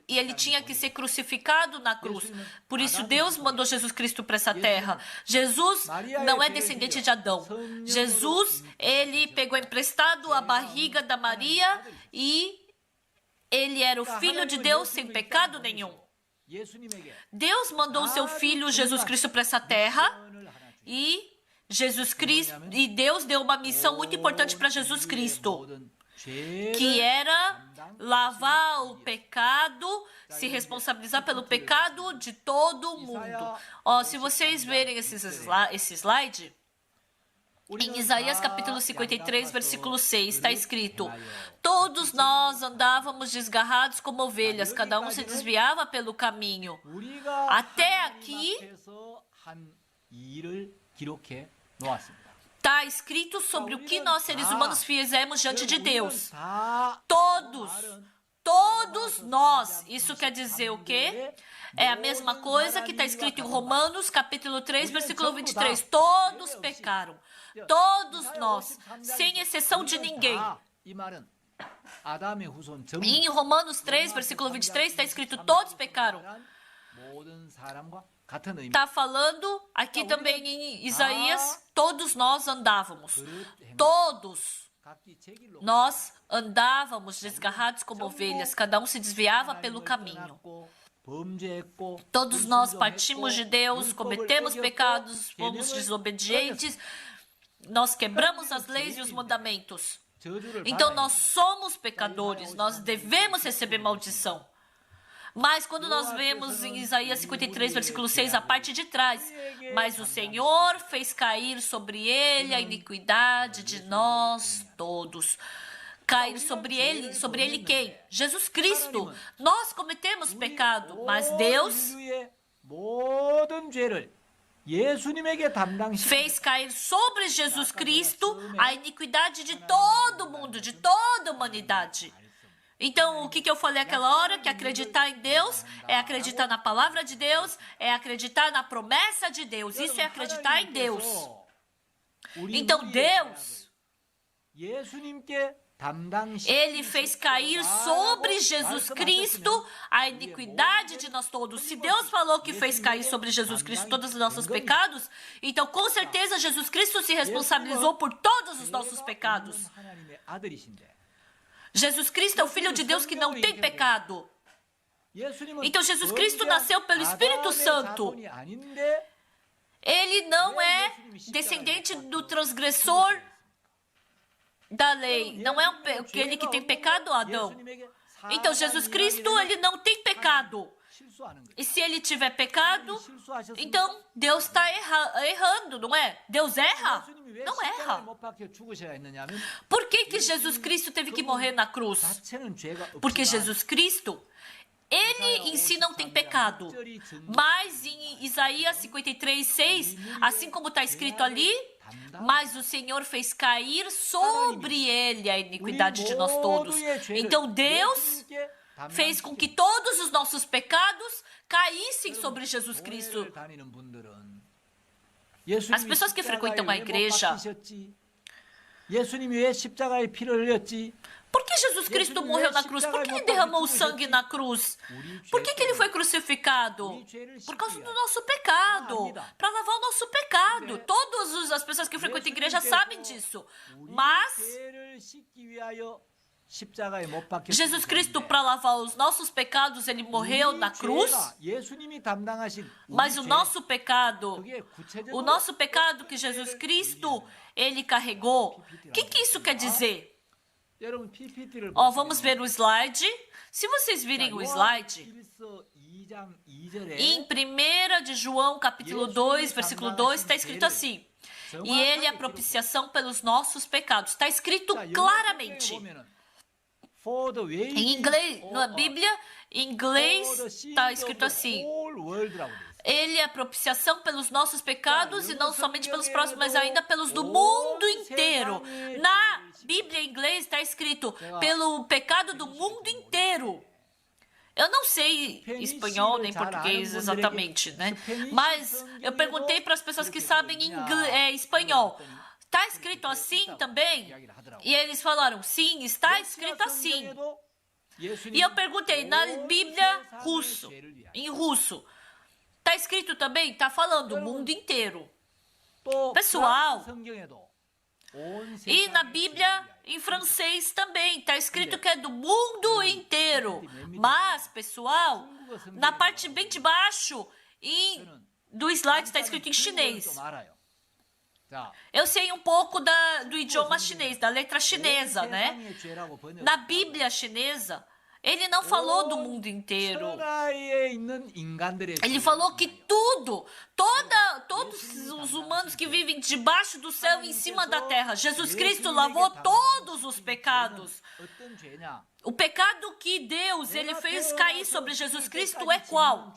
e Ele tinha que ser crucificado na cruz. Por isso, Deus mandou Jesus Cristo para essa terra. Jesus não é descendente de Adão. Jesus, Ele pegou emprestado a barriga da Maria e Ele era o Filho de Deus sem pecado nenhum. Deus mandou o seu Filho, Jesus Cristo, para essa terra e Deus deu uma missão muito importante para Jesus Cristo, que era lavar o pecado, se responsabilizar pelo pecado de todo mundo. Se vocês verem esse slide, em Isaías capítulo 53, versículo 6, está escrito: todos nós andávamos desgarrados como ovelhas, cada um se desviava pelo caminho. Até aqui está escrito sobre o que nós, seres humanos, fizemos diante de Deus. Todos nós. Isso quer dizer o quê? É a mesma coisa que está escrito em Romanos, capítulo 3, versículo 23. Todos pecaram. Todos nós, sem exceção de ninguém. E em Romanos 3, versículo 23, está escrito: todos pecaram. Está falando aqui também em Isaías: todos nós andávamos. Todos Nós andávamos desgarrados como ovelhas, cada um se desviava pelo caminho. Todos nós partimos de Deus, cometemos pecados, fomos desobedientes, nós quebramos as leis e os mandamentos. Então nós somos pecadores, nós devemos receber maldição. Mas quando nós vemos em Isaías 53, versículo 6, a parte de trás, mas o Senhor fez cair sobre ele a iniquidade de nós todos. Cair sobre ele quem? Jesus Cristo. Nós cometemos pecado, mas Deus fez cair sobre Jesus Cristo a iniquidade de todo mundo, de toda a humanidade. Então, o que eu falei aquela hora? Que acreditar em Deus é acreditar na palavra de Deus, é acreditar na promessa de Deus. Isso é acreditar em Deus. Então, Deus, Ele fez cair sobre Jesus Cristo a iniquidade de nós todos. Se Deus falou que fez cair sobre Jesus Cristo todos os nossos pecados, então com certeza Jesus Cristo se responsabilizou por todos os nossos pecados. Jesus Cristo é o Filho de Deus que não tem pecado. Então Jesus Cristo nasceu pelo Espírito Santo. Ele não é descendente do transgressor da lei. Não é aquele que tem pecado, Adão. Então Jesus Cristo, ele não tem pecado. E se ele tiver pecado, então Deus está errando, não é? Deus erra? Não erra. Por que Jesus Cristo teve que morrer na cruz? Porque Jesus Cristo, ele em si não tem pecado. Mas em Isaías 53, 6, assim como está escrito ali, mas o Senhor fez cair sobre ele a iniquidade de nós todos. Então Deus fez com que todos os nossos pecados caíssem sobre Jesus Cristo. As pessoas que frequentam a igreja, por que Jesus Cristo morreu na cruz? Por que ele derramou o sangue na cruz? Por que ele foi crucificado? Por causa do nosso pecado, para lavar o nosso pecado. Todas as pessoas que frequentam a igreja sabem disso. Mas Jesus Cristo, para lavar os nossos pecados, ele morreu na cruz. Mas o nosso pecado que Jesus Cristo, ele carregou, o que isso quer dizer? Vamos ver o slide. Se vocês virem o slide, em 1 de João, capítulo 2, versículo 2, está escrito assim: e ele é a propiciação pelos nossos pecados. Está escrito claramente. Em inglês, na Bíblia, em inglês, está escrito assim: ele é a propiciação pelos nossos pecados, e não somente pelos próximos, mas ainda pelos do mundo inteiro. Na Bíblia em inglês está escrito pelo pecado do mundo inteiro. Eu não sei espanhol nem português exatamente, né? Mas eu perguntei para as pessoas que sabem espanhol. Está escrito assim também? E eles falaram, sim, está escrito assim. E eu perguntei, na Bíblia em russo, está escrito também? Está falando o mundo inteiro. Pessoal, e na Bíblia em francês também, está escrito que é do mundo inteiro. Mas, pessoal, na parte bem de baixo do slide está escrito em chinês. Eu sei um pouco do idioma chinês, da letra chinesa, né? Na Bíblia chinesa, ele não falou do mundo inteiro. Ele falou que todos os humanos que vivem debaixo do céu e em cima da terra, Jesus Cristo lavou todos os pecados. O pecado que Deus ele fez cair sobre Jesus Cristo é qual?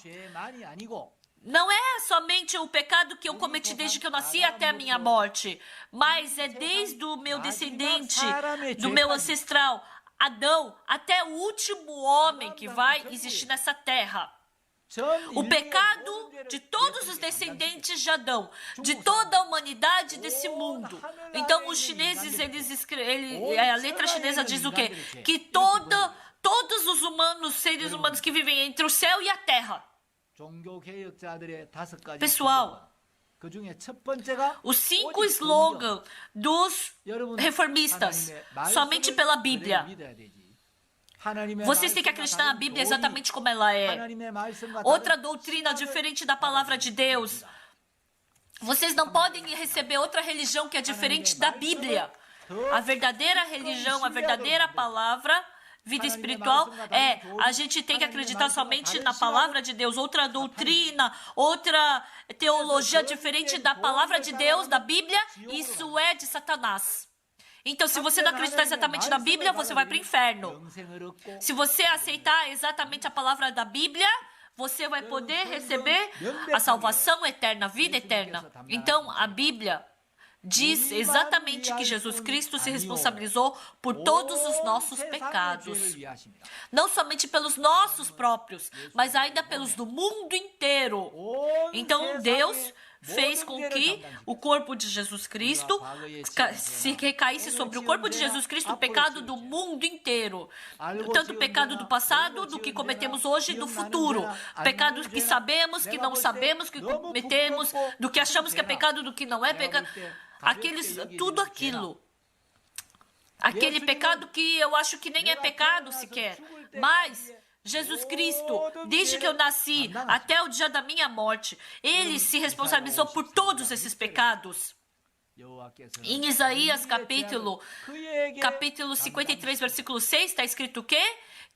Não é somente o pecado que eu cometi desde que eu nasci até a minha morte, mas é desde o meu descendente, do meu ancestral, Adão, até o último homem que vai existir nessa terra. O pecado de todos os descendentes de Adão, de toda a humanidade desse mundo. Então os chineses, a letra chinesa diz o quê? Que todos os humanos, seres humanos que vivem entre o céu e a terra. Pessoal, 그중에 첫 번째가 Os 5 오직 slogans dos 여러분, reformistas, 하나님의 말씀을 somente pela 그대로 Bíblia. 믿어야 되지. 하나님의 Vocês têm que 말씀과 acreditar na 다른 Bíblia 교리, exatamente como ela é. 하나님의 말씀과 Outra 다른 doutrina 신학을 diferente da palavra de Deus. Vocês não podem receber outra religião que é diferente da Bíblia. A verdadeira religião, a verdadeira palavra, vida espiritual, a gente tem que acreditar somente na palavra de Deus. Outra doutrina, outra teologia diferente da palavra de Deus, da Bíblia, isso é de Satanás. Então, se você não acreditar exatamente na Bíblia, você vai para o inferno. 영생을 얻고 Se você aceitar exatamente a palavra da Bíblia, você vai poder receber a salvação eterna, a vida eterna. Então, a Bíblia diz exatamente que Jesus Cristo se responsabilizou por todos os nossos 세상의 pecados. 죄를 위하십니다. Não somente pelos nossos próprios, mas ainda pelos do mundo inteiro. 온 Então, 세상의 Deus fez 모든 com 죄를 que 담당시켰습니다. o corpo de Jesus Cristo se recaísse sobre o corpo de Jesus Cristo o pecado do mundo inteiro. Tanto o pecado do passado, do que cometemos hoje e do futuro. Pecados que sabemos, que não sabemos, que cometemos, do que achamos que é pecado, do que não é pecado. Tudo aquilo. Aquele pecado que eu acho que nem é pecado sequer. Mas Jesus Cristo, desde que eu nasci até o dia da minha morte, Ele se responsabilizou por todos esses pecados. 여호와께서는 Em Isaías capítulo 그에게 53, versículo 6, está escrito o quê?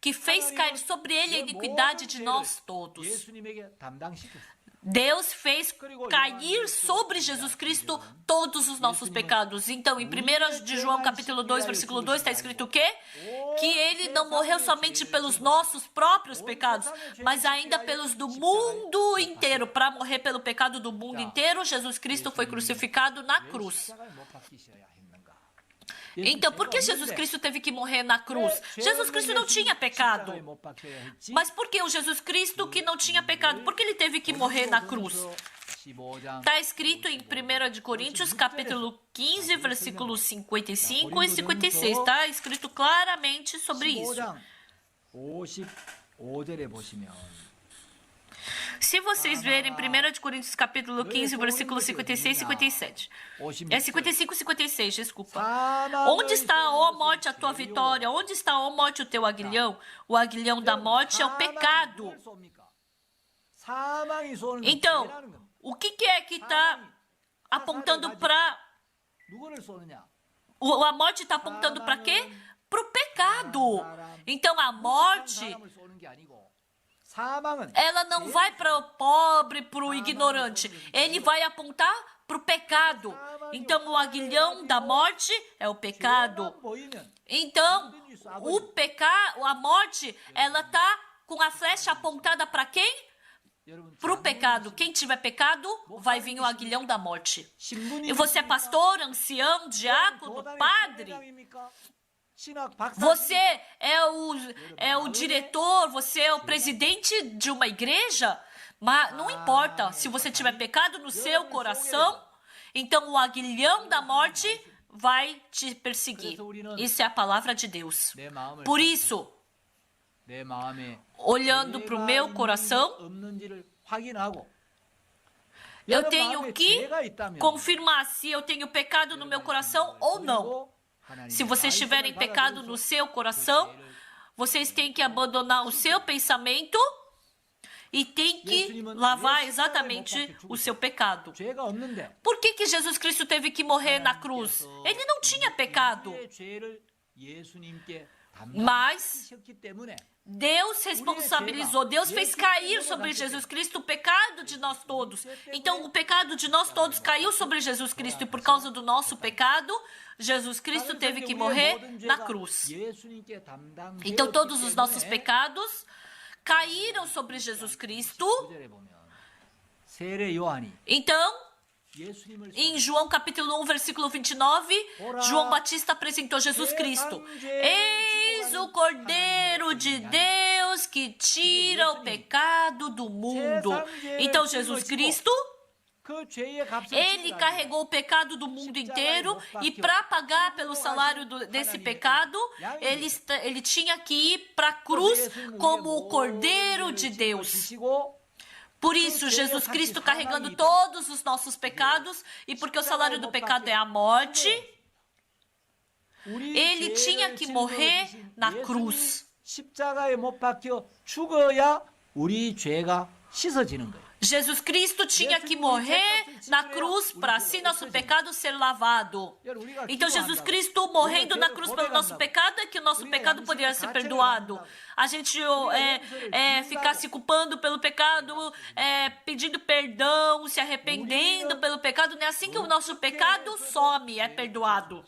Que fez cair sobre ele a iniquidade de nós todos. 예수님에게 담당시켰습니다. Deus fez cair sobre Jesus Cristo todos os nossos pecados. Então, em 1 de João capítulo 2, versículo 2, está escrito o quê? Que ele não morreu somente pelos nossos próprios pecados, mas ainda pelos do mundo inteiro. Para morrer pelo pecado do mundo inteiro, Jesus Cristo foi crucificado na cruz. 십자가에 못 박히셔야 했는가? Então, por que Jesus Cristo teve que morrer na cruz? Jesus Cristo não tinha pecado. 십자가에 못 박혀야 했지? Mas por que o Jesus Cristo que não tinha pecado? Por que ele teve que morrer na cruz? 15장 Está escrito em 1 de Coríntios, capítulo 15, versículos 55 e 56. Está escrito claramente sobre isso. 15장 55절에 보시면 Se vocês verem 1 de Coríntios, capítulo 15, versículos 56 e 57. É 55 e 56, desculpa. Onde está, ó morte, a tua vitória? Onde está, ó morte, o teu aguilhão? O aguilhão da morte é o pecado. 사망이 쏘는 건 Então, 죄라는 겁니다. o que é que está apontando para... 누구를 쏘느냐? A morte está apontando para quê? Para o pecado. Então, a morte, 사람을 쏘는 게 아니고 사망은 ela não vai para o pobre, para o ignorante. Ele vai apontar para o pecado. Então, o aguilhão da morte é o pecado. 죄만 보이면 Então, o pecado, a morte, ela tá com a flecha apontada para quem? 여러분 Para o pecado. Quem tiver pecado, vai vir o aguilhão da morte. E 신부님 você é pastor, ancião, diácono, padre? 신학 박사 Você é o diretor, você é o presidente de uma igreja? Mas não importa, se você tiver pecado no seu coração, então o aguilhão da morte vai te perseguir. Isso é a palavra de Deus. 내 마음을 Por isso, 내 마음에 olhando para o meu 죄가 coração, 없는지를 확인하고 eu 여러분 tenho 마음에 que 죄가 있다면 confirmar se eu tenho pecado no meu coração ou não. Se vocês tiverem pecado no seu coração, vocês têm que abandonar o seu pensamento e têm que lavar exatamente o seu pecado. 죄가 없는데 Por que Jesus Cristo teve que morrer na cruz? Ele não tinha pecado, 우리의 죄를 예수님께 mas 담당하셨기 때문에 Deus responsabilizou, Deus fez cair sobre Jesus Cristo o pecado de nós todos. Então, o pecado de nós todos caiu sobre Jesus Cristo e por causa do nosso pecado, Jesus Cristo teve que morrer na cruz. 예수님께 담당되었기 Então, todos os nossos 때문에 pecados caíram sobre Jesus Cristo. 9절에 보면 세례 요한이 Então, 예수님을 em João capítulo 1, versículo 29, João Batista apresentou Jesus Cristo. Eis o Cordeiro de Deus que tira o pecado do mundo. Então, Jesus Cristo, 그 죄의 값을 ele 치르라. carregou o pecado do mundo inteiro e para pagar pelo salário desse pecado, ele tinha que ir para a cruz como o Cordeiro de Deus. 주시고 Por isso, Jesus Cristo carregando todos os nossos pecados, e porque o salário do pecado é a morte, ele tinha que morrer na cruz. 십자가에 못 박혀 죽어야 우리 죄가 씻어지는 거예요. Jesus Cristo tinha que morrer na cruz para assim nosso pecado ser lavado. Então Jesus Cristo morrendo na cruz pelo nosso pecado é que o nosso pecado poderia ser perdoado. A gente ficar se culpando pelo pecado, pedindo perdão, se arrependendo pelo pecado, não é assim que o nosso pecado some, é perdoado.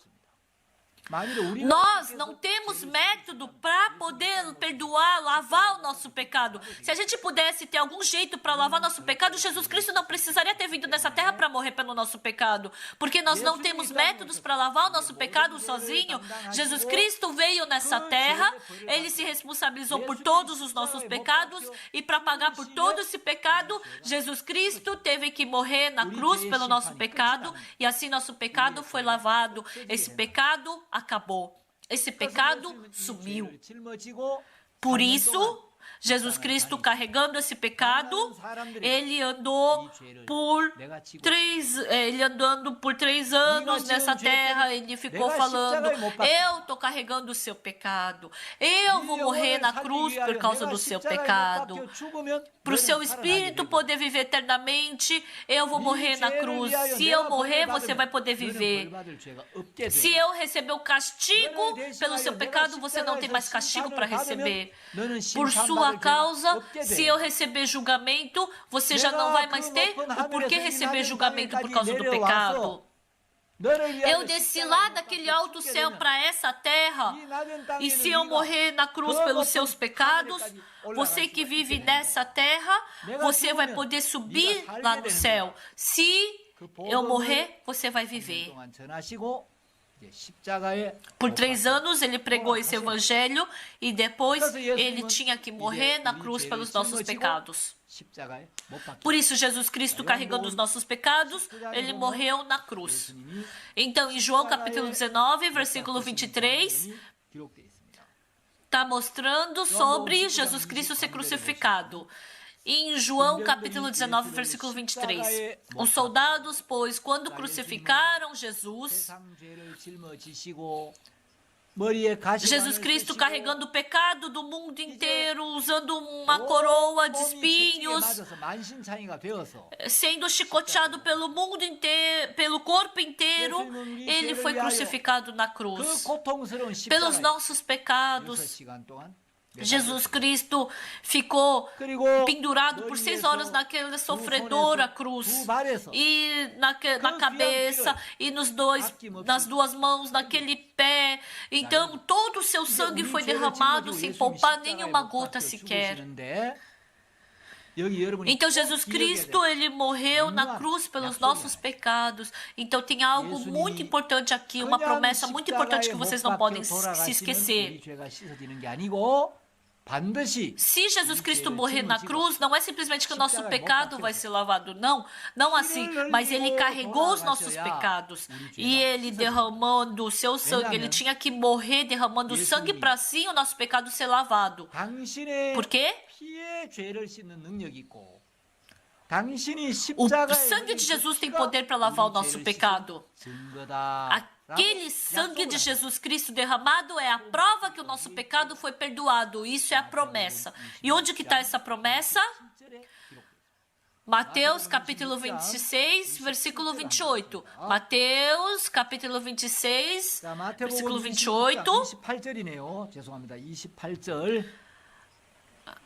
Nós não temos método para poder perdoar, lavar o nosso pecado. Se a gente pudesse ter algum jeito para lavar nosso pecado, Jesus Cristo não precisaria ter vindo nessa terra para morrer pelo nosso pecado. Porque nós não temos métodos para lavar o nosso pecado sozinho. Jesus Cristo veio nessa terra, ele se responsabilizou por todos os nossos pecados e para pagar por todo esse pecado, Jesus Cristo teve que morrer na cruz pelo nosso pecado e assim nosso pecado foi lavado. Esse pecado acabou. Esse pecado sumiu. Por isso, Jesus Cristo carregando esse pecado, ele andou por 3 anos nessa terra, ele ficou falando, eu estou carregando o seu pecado, eu vou morrer na cruz por causa do seu pecado. Para o seu espírito poder viver eternamente, eu vou morrer na cruz. Se eu morrer, você vai poder viver. Se eu receber o castigo pelo seu pecado, você não tem mais castigo para receber. Por sua causa, se eu receber julgamento, você já não vai mais ter o porquê receber julgamento por causa do pecado. Eu desci lá daquele alto céu para essa terra, e se eu morrer na cruz pelos seus pecados, você que vive nessa terra, você vai poder subir lá no céu. Se eu morrer, você vai viver. Por 3 anos ele pregou esse evangelho e depois ele tinha que morrer na cruz pelos nossos pecados. Por isso, Jesus Cristo carregando os nossos pecados, ele morreu na cruz. Então, em João capítulo 19, versículo 23, está mostrando sobre Jesus Cristo ser crucificado. Em João capítulo 19, versículo 23, os soldados, pois, quando crucificaram Jesus Cristo carregando o pecado do mundo inteiro, usando uma coroa de espinhos, sendo chicoteado pelo mundo inteiro, pelo corpo inteiro, ele foi crucificado na cruz. Pelos nossos pecados, Jesus Cristo ficou pendurado por 6 horas naquela sofredora cruz, e na cabeça, e nas 2 mãos, naquele pé. Então, todo o seu sangue foi derramado sem poupar nenhuma gota sequer. Então, Jesus Cristo, ele morreu na cruz pelos nossos pecados. Então, tem algo muito importante aqui, uma promessa muito importante que vocês não podem se esquecer. Se Jesus Cristo morrer na cruz, não é simplesmente que o nosso pecado vai ser lavado, não assim, mas ele carregou os nossos pecados e ele derramando o seu sangue, ele tinha que morrer derramando sangue para assim o nosso pecado ser lavado. Por quê? O sangue de Jesus tem poder para lavar o nosso pecado. Aquele sangue de Jesus Cristo derramado é a prova que o nosso pecado foi perdoado. Isso é a promessa. E onde que está essa promessa? Mateus capítulo 26, versículo 28. Mateus capítulo 26, versículo 28.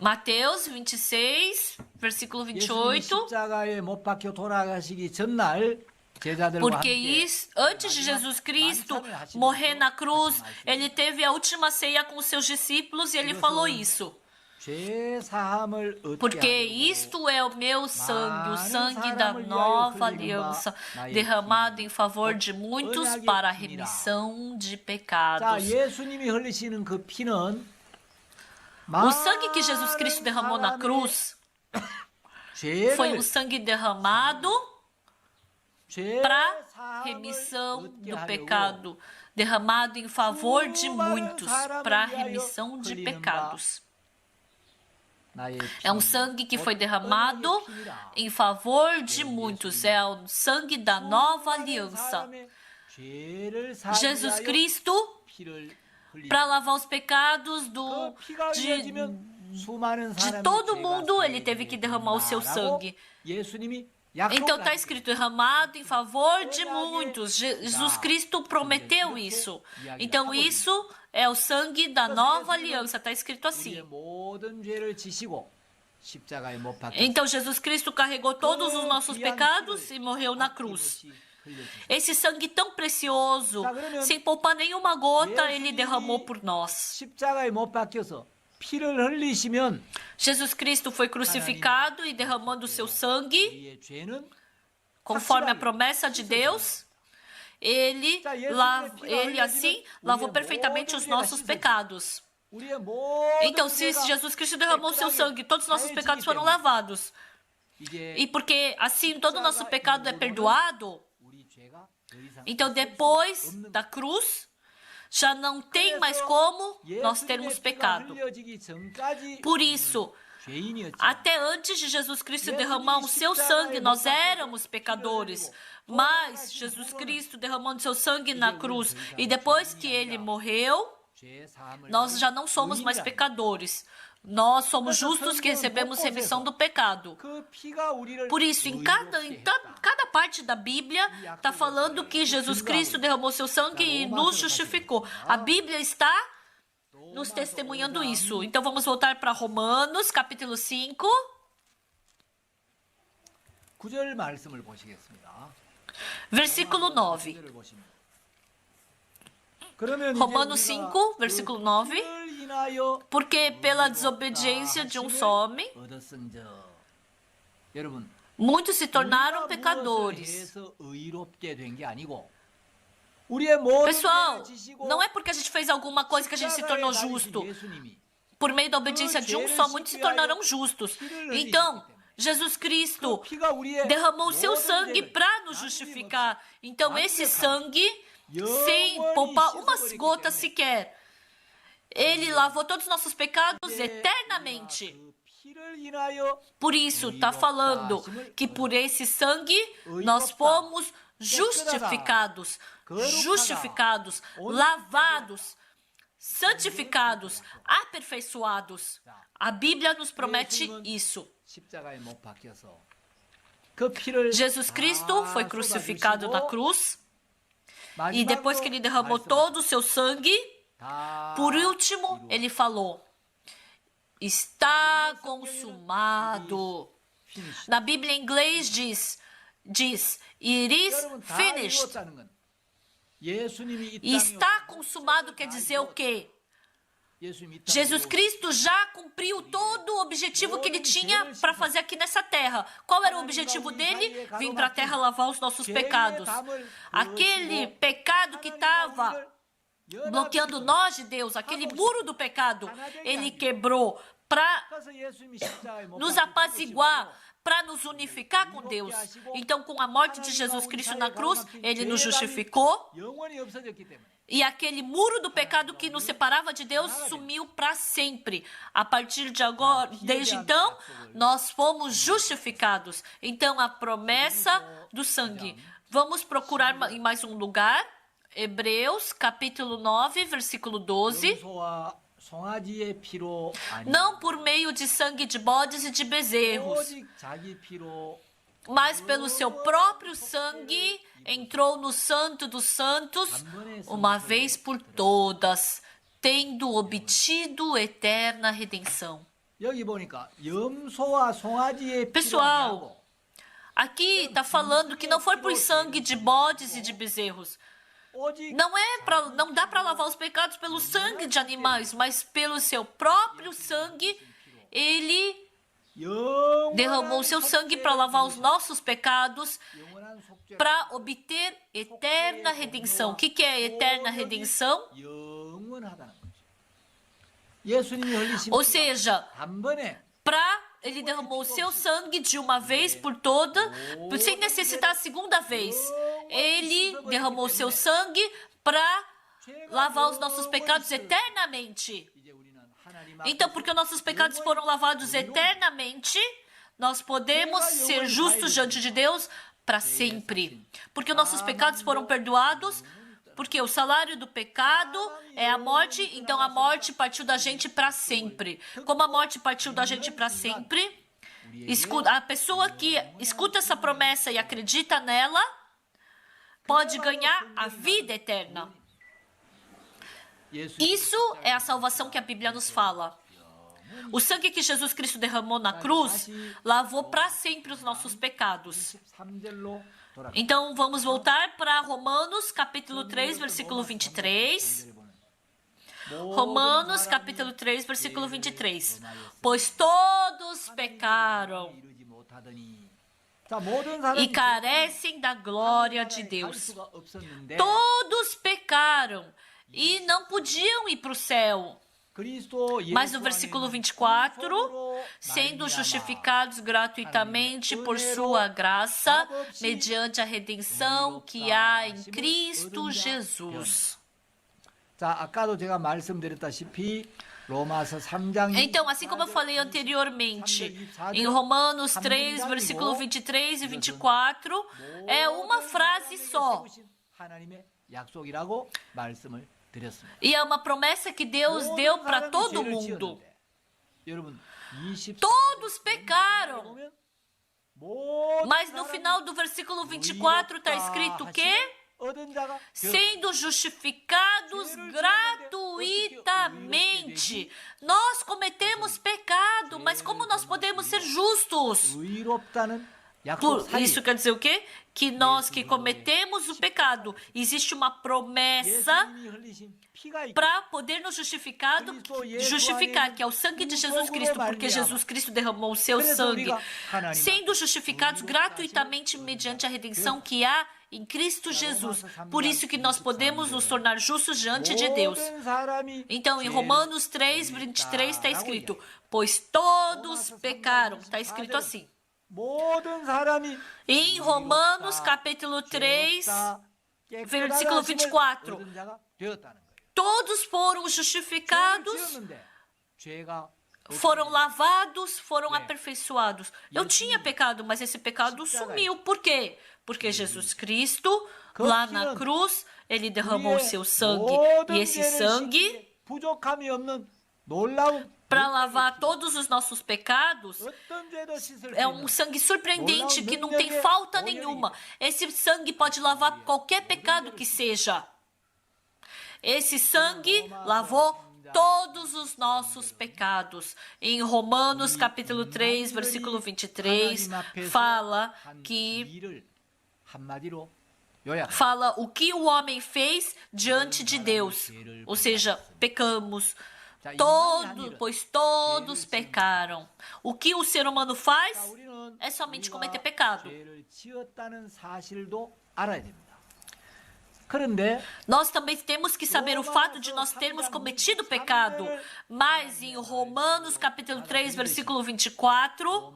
Mateus 26, versículo 28. Porque antes de Jesus Cristo morrer na cruz, ele teve a última ceia com os seus discípulos e ele falou isso. Porque isto é o meu sangue, o sangue da nova aliança, derramado em favor de muitos para a remissão de pecados. O sangue que Jesus Cristo derramou na cruz foi um sangue derramado para remissão do pecado, derramado em favor de muitos para remissão de pecados. É um sangue que foi derramado em favor de muitos. É o sangue da nova aliança. Jesus Cristo, para lavar os pecados de todo mundo, ele teve que derramar o seu sangue. Então está escrito, derramado em favor de muitos. Jesus Cristo prometeu isso. Então isso é o sangue da nova aliança. Está escrito assim. Então Jesus Cristo carregou todos os nossos pecados e morreu na cruz. Esse sangue tão precioso, sem poupar nenhuma gota, ele derramou por nós. Jesus Cristo foi crucificado e derramando o seu sangue, conforme a promessa de Deus, ele assim lavou perfeitamente os nossos pecados. Então, se Jesus Cristo derramou o seu sangue, todos os nossos pecados foram lavados. E porque assim todo o nosso pecado é perdoado, então depois da cruz, já não tem mais como nós termos pecado. Por isso, até antes de Jesus Cristo derramar o seu sangue, nós éramos pecadores. Mas Jesus Cristo derramando seu sangue na cruz, e depois que ele morreu, nós já não somos mais pecadores. Nós somos justos que recebemos remissão do pecado. Por isso, em cada parte da Bíblia, está falando que Jesus Cristo derramou seu sangue e nos justificou. A Bíblia está nos testemunhando isso. Então, vamos voltar para Romanos, capítulo 5. Versículo 9. Romanos 5, versículo 9. Porque pela desobediência de um só homem, muitos se tornaram pecadores. Pessoal, não é porque a gente fez alguma coisa que a gente se tornou justo. Por meio da obediência de um só, muitos se tornaram justos. Então, Jesus Cristo derramou o seu sangue para nos justificar. Então, esse sangue, sem poupar umas gotas sequer, ele lavou todos os nossos pecados eternamente. Por isso, está falando que por esse sangue nós fomos justificados, lavados, santificados, aperfeiçoados. A Bíblia nos promete isso. Jesus Cristo foi crucificado na cruz, e depois que ele derramou todo o seu sangue, por último, ele falou, está consumado. Na Bíblia em inglês diz, it is finished. Está consumado quer dizer o quê? Jesus Cristo já cumpriu todo o objetivo que ele tinha para fazer aqui nessa terra. Qual era o objetivo dele? Vir para a terra lavar os nossos pecados. Aquele pecado que estava bloqueando nós de Deus, aquele muro do pecado, ele quebrou para nos apaziguar, para nos unificar com Deus. Então, com a morte de Jesus Cristo na cruz, ele nos justificou. E aquele muro do pecado que nos separava de Deus sumiu para sempre. A partir de agora, desde então, nós fomos justificados. Então, a promessa do sangue. Vamos procurar em mais um lugar. Hebreus, capítulo 9, versículo 12. Não por meio de sangue de bodes e de bezerros, mas pelo seu próprio sangue entrou no Santo dos Santos uma vez por todas, tendo obtido eterna redenção. Pessoal, aqui está falando que não foi por sangue de bodes e de bezerros. Não dá para lavar os pecados pelo sangue de animais, mas pelo seu próprio sangue, ele derramou seu sangue para lavar os nossos pecados, para obter eterna redenção. O que é eterna redenção? Ou seja, ele derramou o seu sangue de uma vez por toda, sem necessitar a segunda vez. Ele derramou o seu sangue para lavar os nossos pecados eternamente. Então, porque nossos pecados foram lavados eternamente, nós podemos ser justos diante de Deus para sempre. Porque nossos pecados foram perdoados, porque o salário do pecado é a morte, então a morte partiu da gente para sempre. Como a morte partiu da gente para sempre, a pessoa que escuta essa promessa e acredita nela, pode ganhar a vida eterna. Isso é a salvação que a Bíblia nos fala. O sangue que Jesus Cristo derramou na cruz lavou para sempre os nossos pecados. Então, vamos voltar para Romanos, capítulo 3, versículo 23. Romanos, capítulo 3, versículo 23. Pois todos pecaram e carecem da glória de Deus. Todos pecaram e não podiam ir para o céu. Mas no versículo 24, sendo justificados gratuitamente por sua graça, mediante a redenção que há em Cristo Jesus. Então, assim como eu falei anteriormente, em Romanos 3, versículo 23 e 24, é uma frase só. E é uma promessa que Deus deu para todo mundo. Todos pecaram. Mas no final do versículo 24 está escrito o quê? Sendo justificados gratuitamente. Nós cometemos pecado, mas como nós podemos ser justos? Isso quer dizer o quê? Que nós que cometemos o pecado, existe uma promessa para poder nos justificar, que é o sangue de Jesus Cristo, porque Jesus Cristo derramou o seu sangue, sendo justificados gratuitamente mediante a redenção que há em Cristo Jesus. Por isso que nós podemos nos tornar justos diante de Deus. Então, em Romanos 3, 23 está escrito, pois todos pecaram. Está escrito assim. Em Romanos capítulo 3, versículo 24, todos foram justificados, foram lavados, foram aperfeiçoados. Eu tinha pecado, mas esse pecado sumiu. Por quê? Porque Jesus Cristo, lá na cruz, Ele derramou o seu sangue. E esse sangue, para lavar todos os nossos pecados, é um sangue surpreendente que não tem falta nenhuma. Esse sangue pode lavar qualquer pecado que seja. Esse sangue lavou todos os nossos pecados. Em Romanos capítulo 3, versículo 23, fala o que o homem fez diante de Deus. Ou seja, pecamos. Pois todos pecaram. O que o ser humano faz é somente cometer pecado. Nós também temos que saber o fato de nós termos cometido pecado. Mas em Romanos capítulo 3, versículo 24,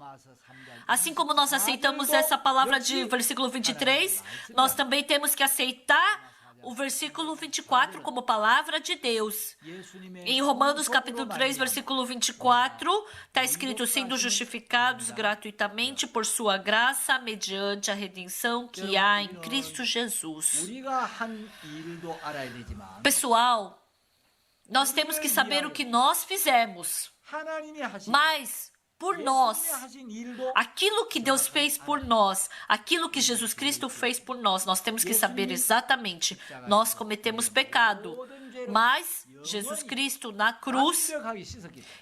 assim como nós aceitamos essa palavra de versículo 23, nós também temos que aceitar o versículo 24 como palavra de Deus. Em Romanos capítulo 3, versículo 24, está escrito, sendo justificados gratuitamente por sua graça, mediante a redenção que há em Cristo Jesus. Pessoal, nós temos que saber o que nós fizemos, mas por nós, aquilo que Deus fez por nós, aquilo que Jesus Cristo fez por nós, nós temos que saber exatamente. Nós cometemos pecado, mas Jesus Cristo na cruz,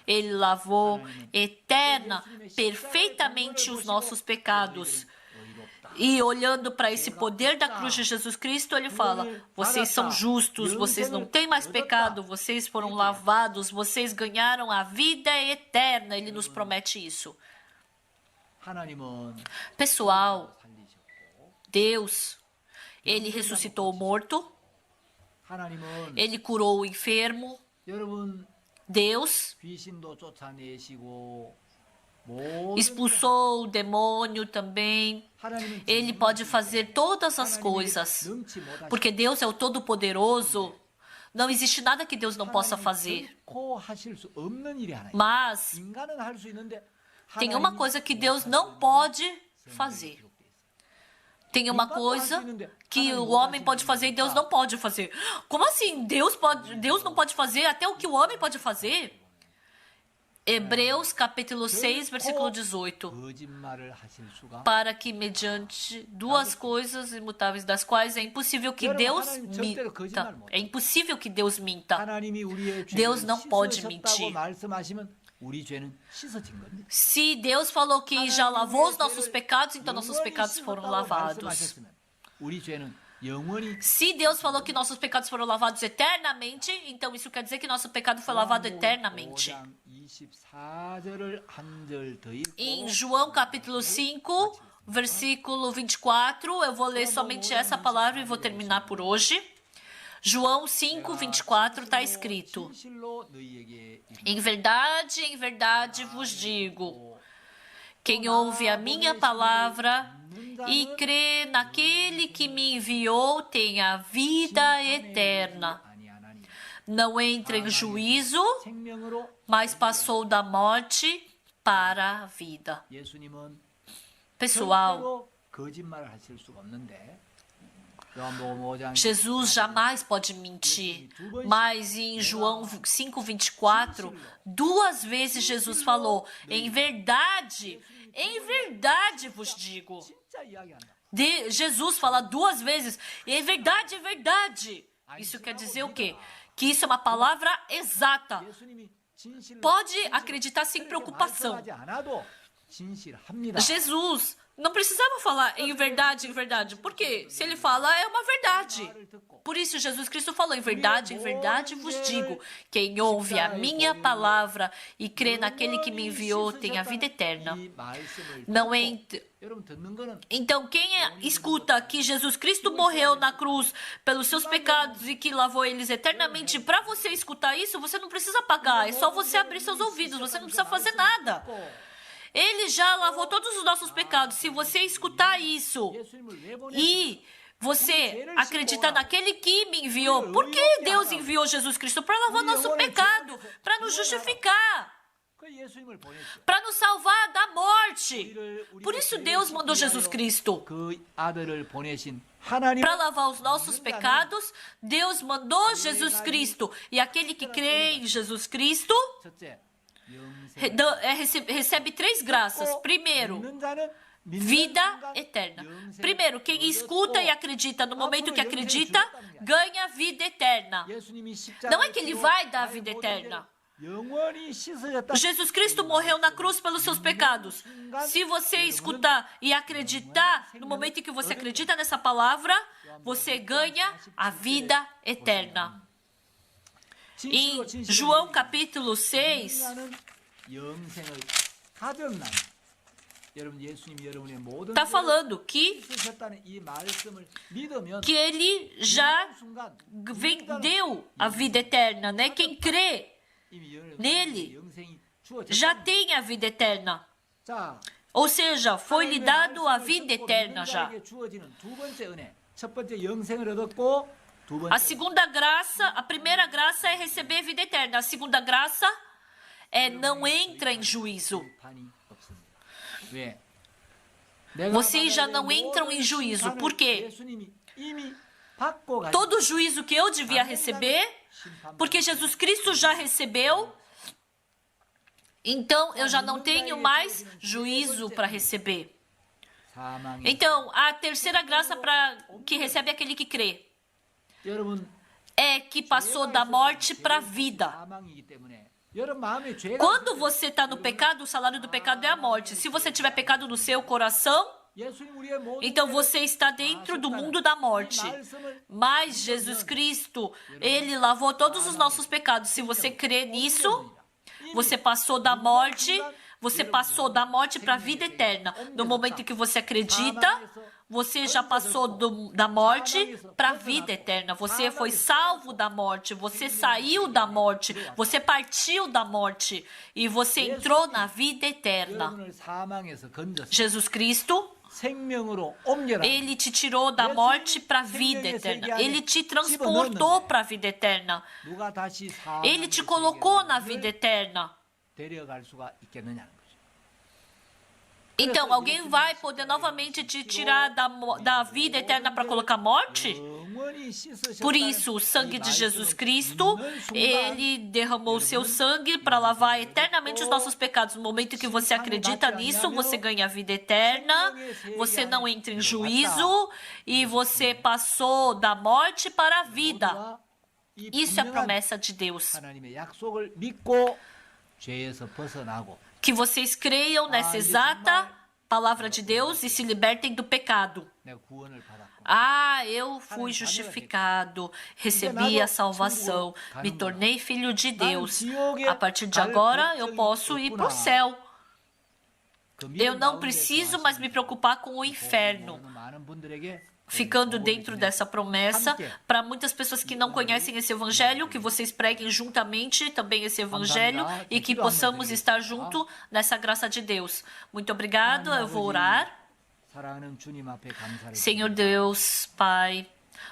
Ele lavou eterna, perfeitamente os nossos pecados. E olhando para esse poder da cruz de Jesus Cristo, Ele fala, vocês são justos, vocês não têm mais pecado, vocês foram lavados, vocês ganharam a vida eterna. Ele nos promete isso. Pessoal, Deus, Ele ressuscitou o morto, Ele curou o enfermo, Deus expulsou o demônio também. Ele pode fazer todas as coisas, porque Deus é o Todo-Poderoso. Não existe nada que Deus não possa 하나님이 fazer. 결코 하실 수 없는 일이 하나 있어요. Mas 인간은 할 수 있는데 tem uma coisa que Deus não pode fazer. Tem uma coisa que o homem pode fazer e Deus não pode fazer. Como assim? Deus não pode fazer até o que o homem pode fazer? Hebreus capítulo 6, versículo 18. 거짓말을 하실 수가 Para que mediante duas coisas imutáveis das quais é impossível que Deus minta. É impossível que Deus minta. 하나님이 우리의 Deus 죄를 não pode 씻으셨다고 mentir. 말씀하시면 우리 죄는 씻어진 겁니다. Se Deus falou que já lavou os nossos pecados, então nossos pecados foram 씻었다고 lavados. 말씀하셨으면 우리 죄는 영원히 Se Deus falou que nossos pecados foram lavados eternamente, então isso quer dizer que nosso pecado foi lavado eternamente. 5장 24절을 한 절 더 읽고 Em João capítulo 5, versículo 24, eu vou ler somente essa palavra e vou terminar por hoje. João 5, 24 está escrito: 진실로 너희에게 em verdade vos digo, quem ouve a minha palavra e crê naquele que me enviou tem a vida eterna. 아니하나니 Não entra em juízo, 생명으로 mas passou da morte para a vida. 예수님은 Pessoal, 절대로 거짓말을 하실 수가 없는데 요한복음 5장 Jesus jamais pode mentir. Mas em João 5:24, duas vezes Jesus falou: em verdade vos digo. 진짜 이야기한다. Jesus fala duas vezes: em verdade, é verdade. Isso quer dizer o quê? Que isso é uma palavra exata. 예수님이 진실을 Pode acreditar sem preocupação. 말씀하지 않아도 진실합니다. Jesus não precisava falar em verdade, porque se ele fala é uma verdade. Por isso Jesus Cristo falou: em verdade vos digo, quem ouve a minha palavra e crê naquele que me enviou tem a vida eterna. 이 말씀을 Não entra. 여러분 듣는 거는 Então, quem escuta que Jesus Cristo morreu na cruz pelos seus pecados e que lavou eles eternamente, para você escutar isso, você não precisa pagar, é só você abrir seus ouvidos, você não precisa fazer nada. Ele já lavou todos os nossos pecados. Se você escutar isso 예수님을 왜 보내? e você acreditar naquele que me enviou, por que Deus enviou Jesus Cristo? Para lavar nosso pecado, para nos justificar, 그 예수님을 보냈죠. para nos salvar da morte. Por isso Deus mandou Jesus Cristo. 그 아들을 보내신 하나님 Para lavar os nossos pecados, Deus mandou Jesus Cristo. E aquele que crê em Jesus Cristo 첫째 영생 recebe três graças. Primeiro, 믿는 자는 믿는 vida 순간 eterna. 영생을 Primeiro, quem escuta e acredita no momento que acredita, ganha vida eterna. 예수님이 십자가에 Não é que ele vai dar a 나의 vida 모든 eterna. 죄를 영원히 씻으셨다. Jesus Cristo morreu na cruz pelos seus pecados. Se você escutar e acreditar, no momento em que você acredita nessa palavra, você ganha a vida eterna. Em João capítulo 6, 인간은 영생을 가졌나니 여러분 예수님이 여러분의 모든 está falando que 씻으셨다는 이 말씀을 믿으면 ele já 순간 vendeu a vida eterna, né? Quem crê 이미 nele 영생이 já 주어졌다. tem a vida eterna. 자, Ou seja, foi-lhe dado a vida eterna já. 믿는 자에게 주어지는 두 번째 은혜. 첫 번째 영생을 얻었고 두 번째 A segunda graça, a primeira graça é receber vida eterna. A segunda graça é não entra em juízo. 판이 없습니다. 왜? Vocês já não entram em juízo. Por quê? 예수님이 이미 받고 가신 Todo o juízo que eu devia receber, porque Jesus Cristo já recebeu, então eu já não tenho mais juízo para receber. 사망의 Então, a terceira graça para que recebe aquele que crê 여러분 é que passou da morte para a vida. 사망이기 때문에 여러분 마음에 죄가 Quando você está no pecado, o salário do pecado é a morte. Se você tiver pecado no seu coração, 예수님 우리의 모든 então você está dentro do mundo da morte. Mas Jesus Cristo, Ele lavou todos os nossos pecados. Se você crê nisso, você passou da morte para a vida eterna. No momento que você acredita, você já passou da morte para a vida eterna. Você foi salvo da morte, você saiu da morte, você partiu da morte e você entrou na vida eterna. 여러분을 사망에서 건졌어. Jesus Cristo 생명으로 옮겨라. Ele te tirou da morte para a vida eterna. Ele te transportou para a vida eterna. 누가 다시 Ele te colocou na vida eterna. 데려갈 수가 있겠느냐는 거죠. Então, alguém vai poder novamente te tirar da vida eterna para colocar morte? 영원히 씻으셨다는 Por isso, o sangue 이 de Jesus 말씀을 Cristo, 믿는 순간 ele derramou o seu sangue para lavar eternamente os nossos pecados. No momento que você acredita nisso, você ganha a vida eterna, você não entra em juízo e você passou da morte para a vida. 모두가 이 Isso é a 분명한 promessa de Deus. 하나님의 약속을 믿고 죄에서 벗어나고 Que vocês creiam nessa exata palavra de Deus e se libertem do pecado. 내가 구원을 받았고 Ah, eu fui justificado, recebi a salvação, me tornei filho de Deus. A partir de agora, eu posso ir para o céu. 그 Eu 믿음 não 가운데 preciso mais me preocupar com o inferno. 많은 분들에게 Ficando dentro dessa promessa, para muitas pessoas que não conhecem esse evangelho, que vocês preguem juntamente também esse evangelho e que possamos estar junto nessa graça de Deus. Muito obrigado, eu vou orar. 사랑하는 주님 앞에 감사를 Senhor Deus, Pai,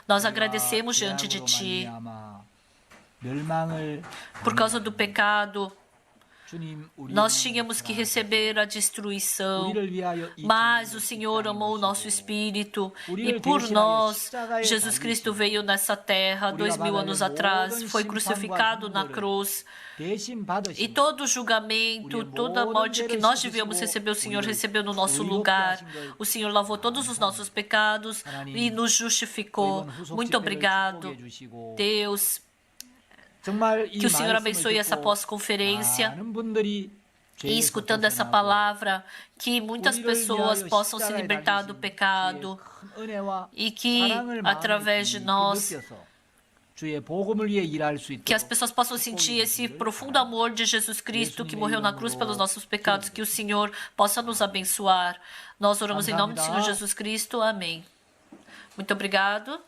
nós 드립니다. agradecemos diante de 죄악으로 Ti 말미암아 멸망을 por causa do pecado. 주님 우리 Nós tínhamos que receber a destruição, 우리를 위하여 이 mas 천국을 o Senhor 땅에 amou o 오시고 nosso espírito e 우리를 por 대신하여 nós, 십자가에 Jesus Cristo 달리시고 veio nessa terra 우리가 2000 anos 받아야 할 atrás, 모든 foi 심판과 crucificado na 흉보를 cruz. 대신 E 받으시고 todo o julgamento, toda a morte que nós devíamos receber, o Senhor recebeu no nosso lugar. O Senhor lavou todos os nossos pecados e nos justificou. Muito obrigado, Deus. Que o Senhor abençoe essa pós-conferência. E escutando essa palavra, que muitas pessoas possam se libertar do pecado e que, através de nós, que as pessoas possam sentir esse profundo amor de Jesus Cristo que morreu na cruz pelos nossos pecados, que o Senhor possa nos abençoar. Nós oramos em nome do Senhor Jesus Cristo. Amém. Muito obrigado.